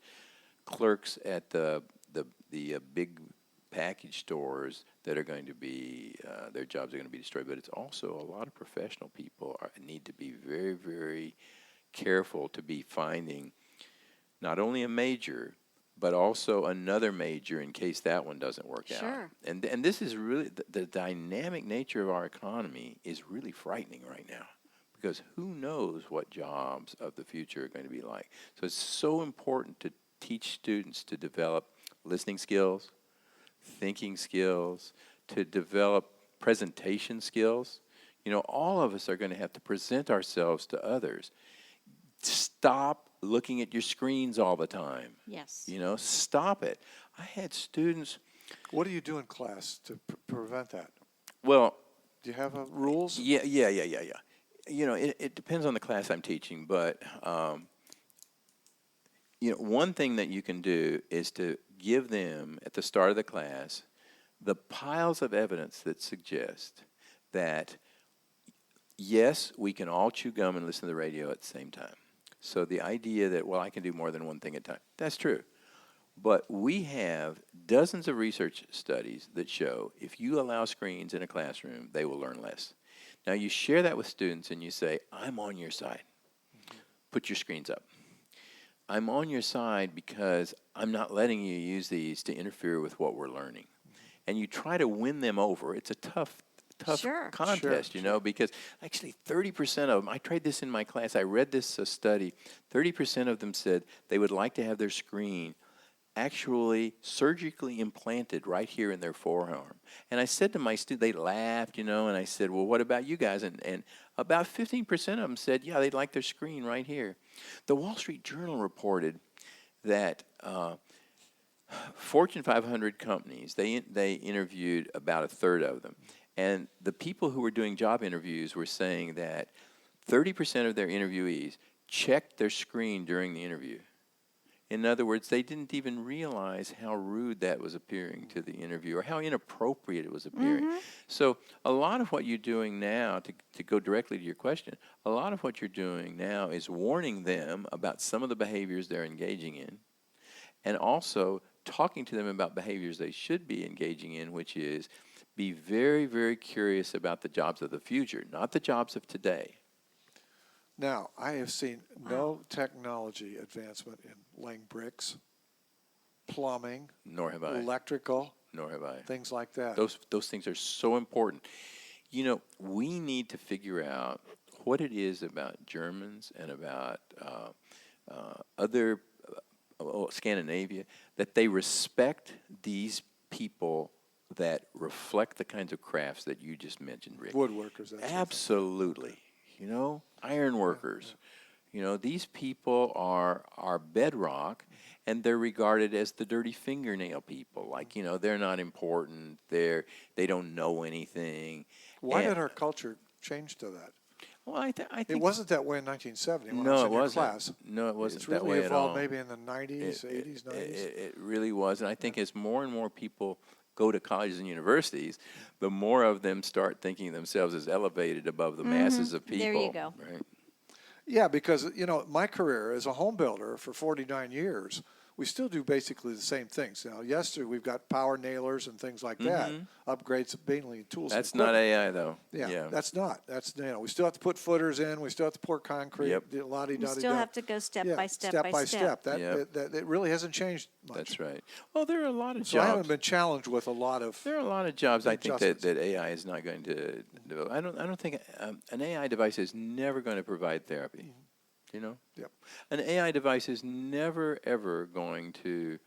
clerks at the big package stores that are going to be their jobs are going to be destroyed, but it's also a lot of professional people need to be very, very careful to be finding not only a major, but also another major in case that one doesn't work out. Sure. And this is really, the dynamic nature of our economy is really frightening right now, because who knows what jobs of the future are going to be like. So it's so important to teach students to develop listening skills, thinking skills, to develop presentation skills. You know, all of us are going to have to present ourselves to others. Stop looking at your screens all the time. Yes. You know, stop it. I had students. What do you do in class to prevent that? Well, Do you have rules? yeah. You know, it depends on the class I'm teaching, but you know, one thing that you can do is to give them at the start of the class the piles of evidence that suggest that yes, we can all chew gum and listen to the radio at the same time. So the idea that, well, I can do more than one thing at a time, that's true. But we have dozens of research studies that show if you allow screens in a classroom, they will learn less. Now, you share that with students and you say, I'm on your side. Put your screens up. I'm on your side because I'm not letting you use these to interfere with what we're learning. And you try to win them over. It's a tough Sure. contest, you know, because actually 30% of them, I tried this in my class, I read this study, 30% of them said they would like to have their screen actually surgically implanted right here in their forearm. And I said to my student, they laughed, and I said, well, what about you guys? And about 15% of them said, yeah, they'd like their screen right here. The Wall Street Journal reported that Fortune 500 companies, they interviewed about a third of them. And the people who were doing job interviews were saying that 30% of their interviewees checked their screen during the interview. In other words, they didn't even realize how rude that was appearing to the interviewer, how inappropriate it was appearing. So a lot of what you're doing now, to go directly to your question, a lot of what you're doing now is warning them about some of the behaviors they're engaging in, and also talking to them about behaviors they should be engaging in, which is be very, very curious about the jobs of the future, not the jobs of today. Now, I have seen no technology advancement in laying bricks, plumbing, Nor have I. electrical, Nor have I. things like that. Those things are so important. We need to figure out what it is about Germans and about other Scandinavia that they respect these people that reflect the kinds of crafts that you just mentioned, Rick. Woodworkers, that sort of thing. Absolutely. Iron workers. These people are bedrock, and they're regarded as the dirty fingernail people. Like, they're not important. They don't know anything. Why did our culture change to that? Well, I think It wasn't that way in 1970 when I No, was it in your wasn't. class. No, it wasn't It's that really way at evolved all. maybe in the 90s, 80s, 90s. It really was. And I think as more and more people go to colleges and universities, the more of them start thinking of themselves as elevated above the masses of people. There you go. Right? Yeah, because, my career as a home builder for 49 years, we still do basically the same things. Now, yesterday we've got power nailers and things like that, upgrades mainly in tools. That's and not equipment. AI, though. Yeah, that's not. That's, we still have to put footers in. We still have to pour concrete. Yep. You still have to go step by step by step. That it really hasn't changed much. That's right. Well, there are a lot of So I jobs. haven't been challenged with a lot of. There are a lot of jobs I think that adjustments. AI is not going to develop. I don't think an AI device is never going to provide therapy. Yep. An AI device is never ever going to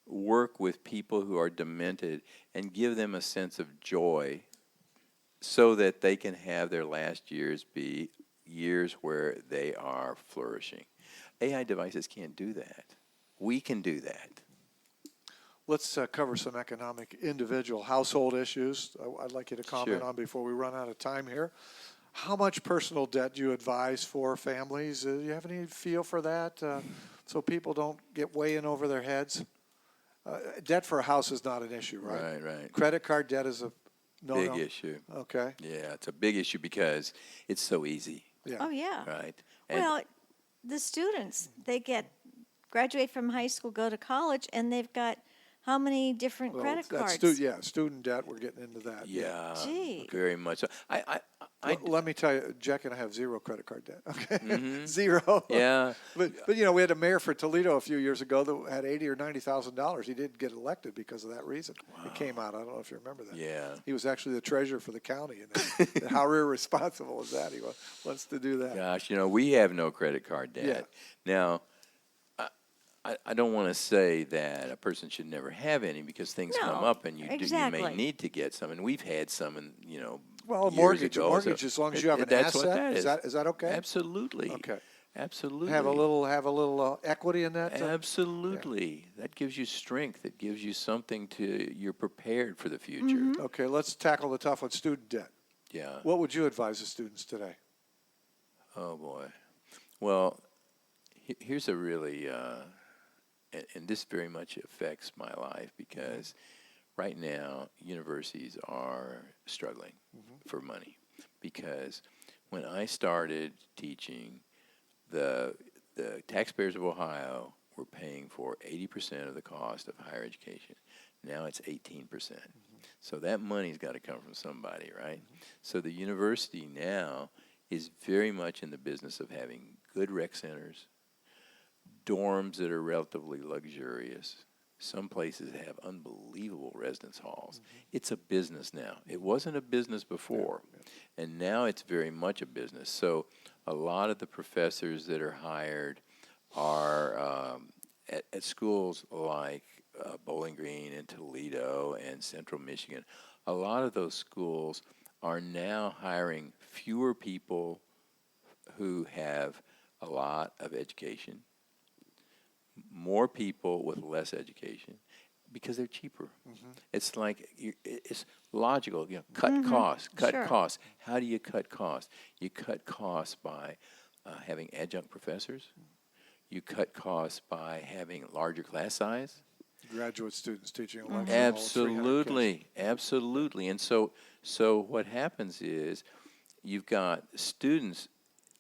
work with people who are demented and give them a sense of joy so that they can have their last years be years where they are flourishing. AI devices can't do that. We can do that. Let's cover some economic individual household issues I'd like you to comment Sure. on before we run out of time here. How much personal debt do you advise for families? Do you have any feel for that so people don't get way in over their heads? Debt for a house is not an issue, right? Right. Credit card debt is a no-no. Big issue. Okay. Yeah, it's a big issue because it's so easy, Yeah. Oh, yeah. right? And Well, the students, they graduate from high school, go to college, and they've got how many different Well, credit that's cards? student debt. We're getting into that. yeah, Gee. very much so. Let me tell you, Jack and I have zero credit card debt. Okay, zero. Yeah. But we had a mayor for Toledo a few years ago that had $80,000 or $90,000. He did get elected because of that reason. It came out. I don't know if you remember that. Yeah. He was actually the treasurer for the county, and how irresponsible is that? He wants to do that. Gosh, we have no credit card debt. Yeah. Now, I don't want to say that a person should never have any because things come No, up and you exactly. may need to get some, and we've had some, and Well, a years mortgage, ago, as long as you have an that's asset, what that is that okay? Absolutely. Okay. Absolutely. Have a little equity in that. Absolutely. That gives you strength. It gives you something you're prepared for the future. Okay, let's tackle the tough one, student debt. Yeah. What would you advise the students today? Oh boy. Well, here's a really, and this very much affects my life because right now universities are struggling for money because when I started teaching, the taxpayers of Ohio were paying for 80% of the cost of higher education. Now it's 18%. So that money's got to come from somebody, right? So the university now is very much in the business of having good rec centers, dorms that are relatively luxurious. Some places have unbelievable residence halls. It's a business now. It wasn't a business before, and now it's very much a business. So a lot of the professors that are hired are at schools like Bowling Green and Toledo and Central Michigan, a lot of those schools are now hiring fewer people who have a lot of education, more people with less education, because they're cheaper. It's like it's logical. Cut costs, cut Sure. costs. How do you cut costs? You cut costs by having adjunct professors. You cut costs by having larger class size. Graduate students teaching electrical. 300 kids. Absolutely. And so what happens is you've got students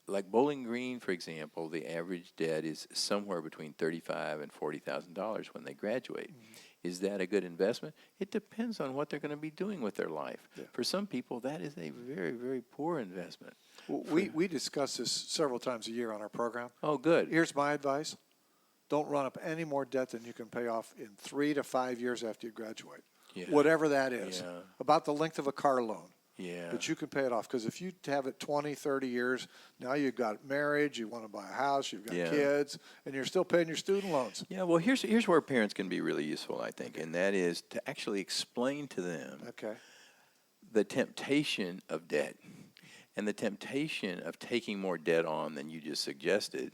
like Bowling Green, for example. The average debt is somewhere between $35,000 and $40,000 when they graduate. Is that a good investment? It depends on what they're going to be doing with their life. Yeah. For some people, that is a very, very poor investment. Well, we discuss this several times a year on our program. Oh, good. Here's my advice. Don't run up any more debt than you can pay off in 3 to 5 years after you graduate. Yeah. Whatever that is. Yeah. About the length of a car loan. Yeah. But you can pay it off. Because if you have it 20, 30 years, now you've got marriage, you want to buy a house, you've got Yeah. kids, and you're still paying your student loans. Yeah, well, here's where parents can be really useful, I think, and that is to actually explain to them Okay. the temptation of debt and the temptation of taking more debt on than you just suggested,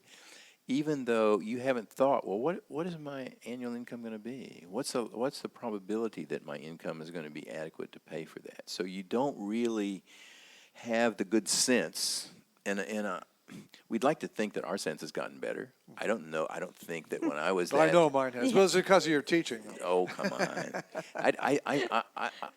even though you haven't thought, well, what is my annual income going to be? What's the probability that my income is going to be adequate to pay for that? So you don't really have the good sense, and we'd like to think that our sense has gotten better. I don't know. I don't think that when I was I know mine has. Well, it's because of your teaching. Oh, come on.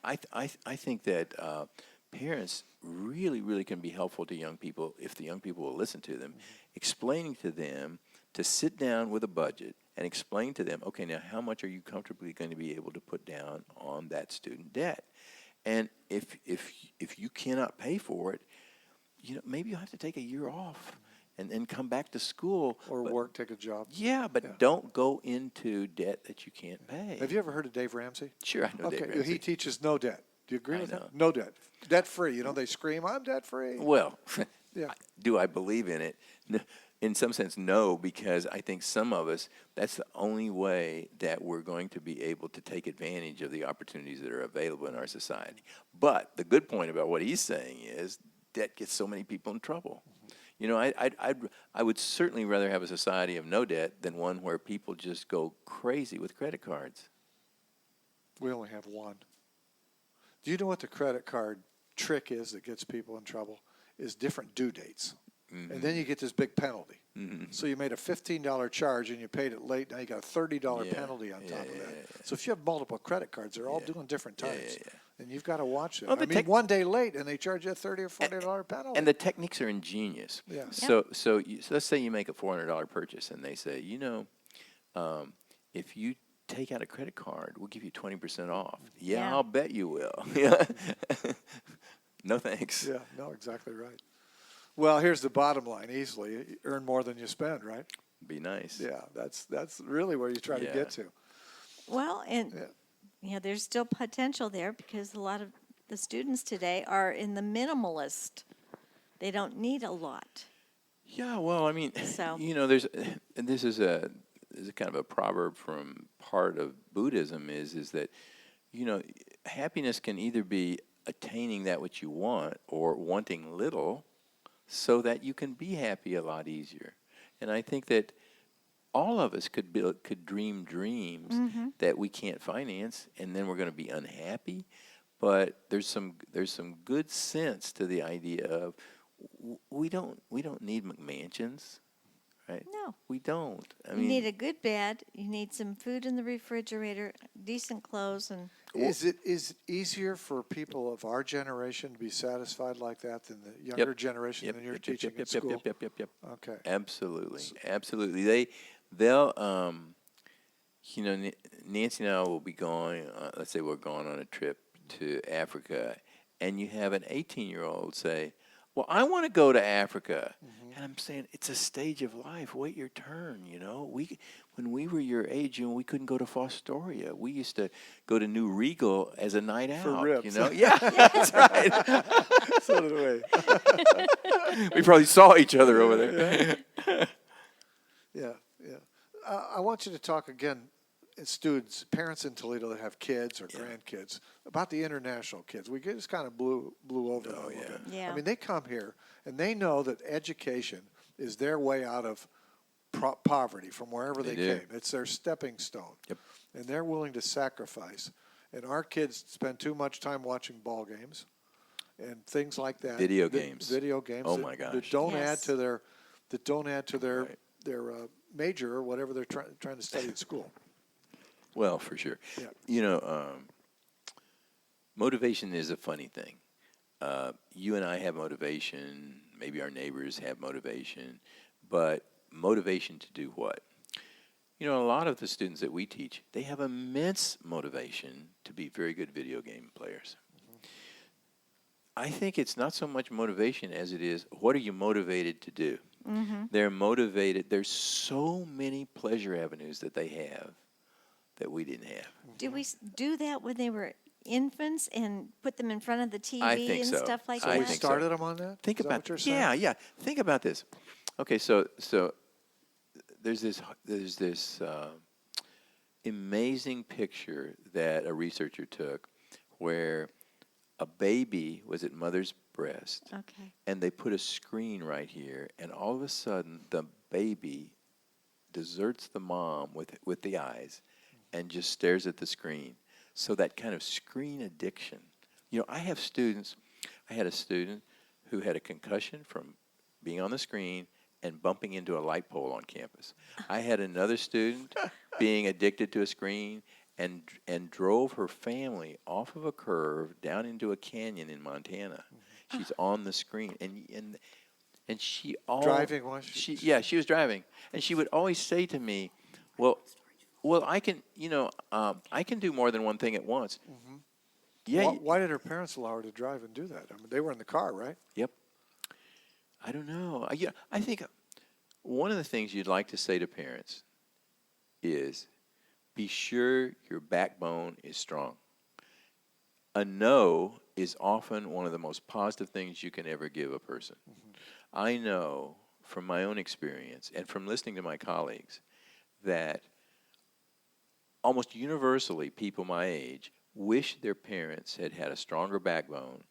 I think that parents really, really can be helpful to young people if the young people will listen to them, explaining to them to sit down with a budget and explain to them, okay, now how much are you comfortably going to be able to put down on that student debt? And if you cannot pay for it, maybe you'll have to take a year off and then come back to school. Or But- work, take a job. Yeah, but Yeah. don't go into debt that you can't pay. Have you ever heard of Dave Ramsey? Sure, I know Dave Okay, Ramsey. he teaches no debt. Do you agree I with know. that? No debt. Debt free. They scream, I'm debt free. Well, Yeah. do I believe in it? In some sense, no, because I think some of us, that's the only way that we're going to be able to take advantage of the opportunities that are available in our society. But the good point about what he's saying is debt gets so many people in trouble. I would certainly rather have a society of no debt than one where people just go crazy with credit cards. We only have one. Do you know what the credit card trick is that gets people in trouble? Is different due dates. And then you get this big penalty. So you made a $15 charge and you paid it late. Now you got a $30 Yeah, penalty on top of yeah, that. yeah. So if you have multiple credit cards, they're all doing different Yeah, times. yeah. And you've got to watch it. Well, I the mean, tech- one day late and they charge you a $30 or $40 penalty. And the techniques are ingenious. Yeah. So let's say you make a $400 purchase, and they say, if you take out a credit card, we'll give you 20% off. Yeah, Yeah. I'll bet you will. Yeah. No thanks. Yeah, no, exactly right. Well, here's the bottom line easily. You earn more than you spend, right? Be nice. Yeah, that's really where you try to Yeah. get to. Well, and Yeah. there's still potential there because a lot of the students today are in the minimalist. They don't need a lot. Yeah, well, I mean, So- this is a kind of a proverb from part of Buddhism is that, happiness can either be attaining that which you want or wanting little so that you can be happy a lot easier. And I think that all of us could dream dreams that we can't finance, and then we're going to be unhappy. But there's some good sense to the idea of we don't need McMansions, right? No. We don't. I You mean, need a good bed. You need some food in the refrigerator, decent clothes, and Is it easier for people of our generation to be satisfied like that than the younger generation Yep, than you're yep, teaching yep, at yep, school? Yep. Okay. Absolutely. They'll Nancy and I will be going. Let's say we're going on a trip to Africa, and you have an 18-year-old say, "Well, I want to go to Africa," and I'm saying it's a stage of life. Wait your turn. When we were your age, we couldn't go to Fostoria. We used to go to New Regal as a night out. For ribs. Yeah, that's right. So did we. We probably saw each other over there. Yeah. I want you to talk again, students, parents in Toledo that have kids or grandkids, about the international kids. We just kind of blew over that a little bit. Yeah. I mean, they come here and they know that education is their way out of poverty from wherever they do. came. It's their stepping stone. Yep. And they're willing to sacrifice. And our kids spend too much time watching ball games and things like that. Video games. Video games. Oh, that, my gosh. That don't Yes. add to their Right. their major or whatever they're trying to study at school. Well, for sure. Yeah. You know, motivation is a funny thing. You and I have motivation. Maybe our neighbors have motivation. But motivation to do what? You know, a lot of the students that we teach, they have immense motivation to be very good video game players. I think it's not so much motivation as it is, what are you motivated to do? They're motivated. There's so many pleasure avenues that they have that we didn't have. Did we do that when they were infants and put them in front of the TV I think and so. stuff like So I we that? think so. started them on that? Think Is that about what you're saying? yeah. Think about this. Okay, so there's this amazing picture that a researcher took where a baby was at mother's breast, Okay. and they put a screen right here, and all of a sudden the baby deserts the mom with the eyes and just stares at the screen. So that kind of screen addiction. You know, I had a student who had a concussion from being on the screen and bumping into a light pole on campus. I had another student being addicted to a screen and drove her family off of a curve down into a canyon in Montana. She's on the screen, and she always Driving, was she? she was driving, and she would always say to me, well, I can, I can do more than one thing at once. Yeah. Why did her parents allow her to drive and do that? I mean, they were in the car, right? Yep. I don't know. I think one of the things you'd like to say to parents is be sure your backbone is strong. A no is often one of the most positive things you can ever give a person. I know from my own experience and from listening to my colleagues that almost universally people my age wish their parents had had a stronger backbone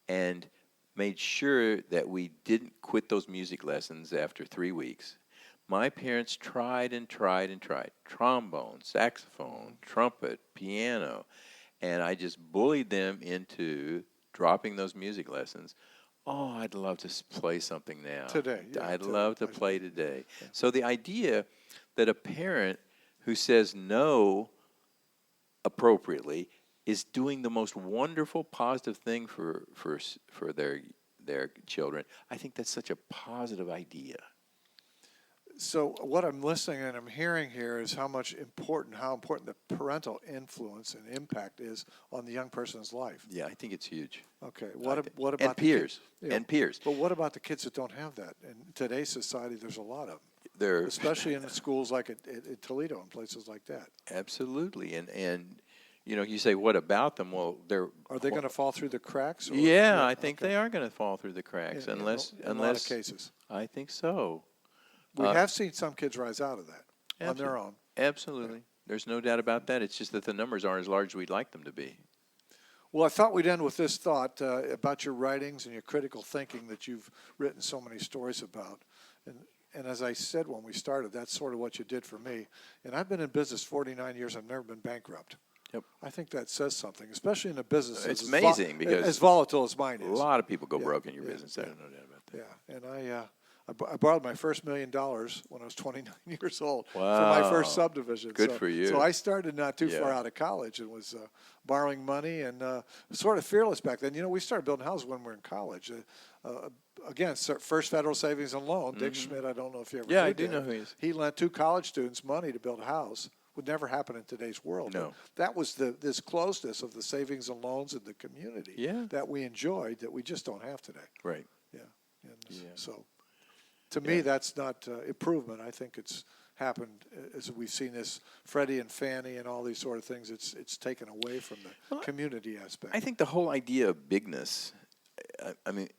and made sure that we didn't quit those music lessons after 3 weeks. My parents tried and tried and tried. Trombone, saxophone, trumpet, piano. And I just bullied them into dropping those music lessons. Oh, I'd love to play something now. Today, yeah, I'd today. love to play today. So the idea that a parent who says no appropriately is doing the most wonderful, positive thing for their children. I think that's such a positive idea. So what I'm listening and I'm hearing here is how important the parental influence and impact is on the young person's life. Yeah, I think it's huge. Okay. I What think- about and the peers kids? and peers? But what about the kids that don't have that? In today's society, there's a lot of them, They're especially in the schools like at Toledo and places like that. absolutely, and you say what about them? Well, Are they going to fall through the cracks? Or, Yeah, I think okay. they are going to fall through the cracks In unless a lot of cases. I think so. We have seen some kids rise out of that on their Absolutely. own. Absolutely. There's no doubt about that. It's just that the numbers aren't as large as we'd like them to be. Well, I thought we'd end with this thought about your writings and your critical thinking that you've written so many stories about. And as I said when we started, that's sort of what you did for me. And I've been in business 49 years. I've never been bankrupt. Yep. I think that says something, especially in a business It's as amazing because as volatile as mine A is. lot of people go Yeah, broke in your yeah, business. I don't know doubt about that. Yeah, and I borrowed my first $1 million when I was 29 years old for my first Wow. subdivision. Good so, for you. So I started not too Yeah. far out of college and was borrowing money and sort of fearless back then. You know, we started building houses when we were in college. Again, First Federal Savings and Loan. Dick Schmidt, I don't know if you ever Yeah, knew I do that. know who he is. He lent 2 college students money to build a house. Would never happen in today's world. No. But that was this closeness of the savings and loans in the community Yeah. that we enjoyed that we just don't have today. Right. Yeah. And Yeah. so to me, that's not improvement. I think it's happened as we've seen this Freddie and Fannie and all these sort of things. It's taken away from the community aspect. I think the whole idea of bigness, I mean,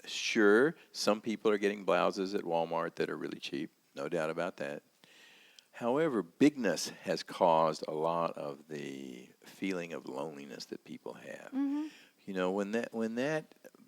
sure, some people are getting blouses at Walmart that are really cheap, no doubt about that. However, bigness has caused a lot of the feeling of loneliness that people have. You know, when that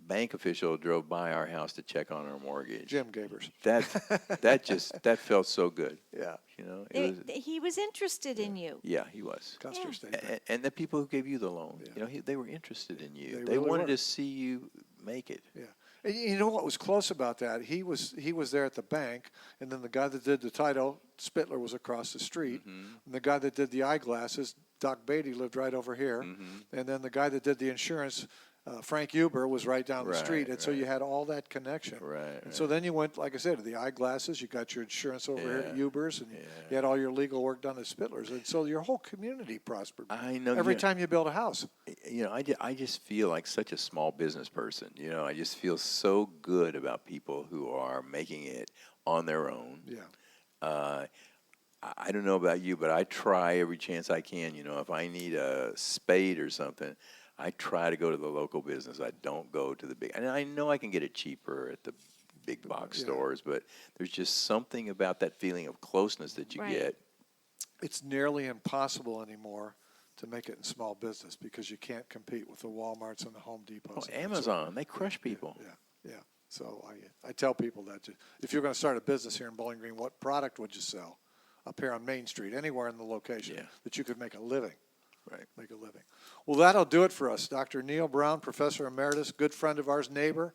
bank official drove by our house to check on our mortgage, Jim Gabers. that felt so good. Yeah. You know, He was interested in you. yeah, he was. Custer State Bank. And the people who gave you the loan, Yeah. you know, they were interested in you. They They really wanted were. to see you make it. Yeah. And you know what was close about that? He was there at the bank, and then the guy that did the title, Spittler, was across the street. And the guy that did the eyeglasses, Doc Beatty, lived right over here. And then the guy that did the insurance, Frank Huber, was right down the Right, street. And so you right. had all that connection. Right, And so then you went, like I said, to the eyeglasses. You got your insurance over here at Yeah, Huber's, and you had all your legal work done at Spittler's. And so your whole community prospered. I know. Every you know, time you build a house. you know, I just feel like such a small business person. You know, I just feel so good about people who are making it on their own. Yeah. I don't know about you, but I try every chance I can. You know, if I need a spade or something, I try to go to the local business. I don't go to the big. And I know I can get it cheaper at the big box Yeah. stores, but there's just something about that feeling of closeness that you Right. get. It's nearly impossible anymore to make it in small business because you can't compete with the Walmarts and the Home Depots. Oh, and that sort of- Amazon, they crush people. Yeah. So I tell people that if you're going to start a business here in Bowling Green, what product would you sell up here on Main Street, anywhere in the location Yeah. that you could make a living? Right. Make a living. Well, that'll do it for us. Dr. Neil Browne, Professor Emeritus, good friend of ours, neighbor.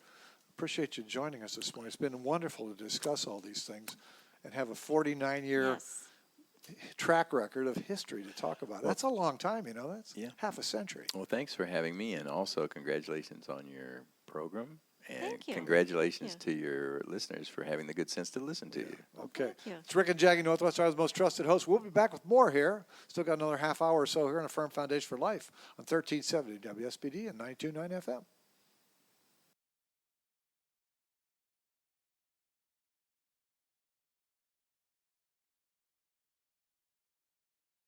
Appreciate you joining us this morning. It's been wonderful to discuss all these things and have a 49-year Yes. track record of history to talk about. That's a long time, you know. That's Yeah. half a century. Well, thanks for having me, and also congratulations on your program. And Thank you. congratulations Yeah. to your listeners for having the good sense to listen to you. Okay. Thank you. It's Rick and Jackie, Northwest Iowa's most trusted host. We'll be back with more here. Still got another half hour or so here on A Firm Foundation for Life on 1370 WSBD and 92.9 FM.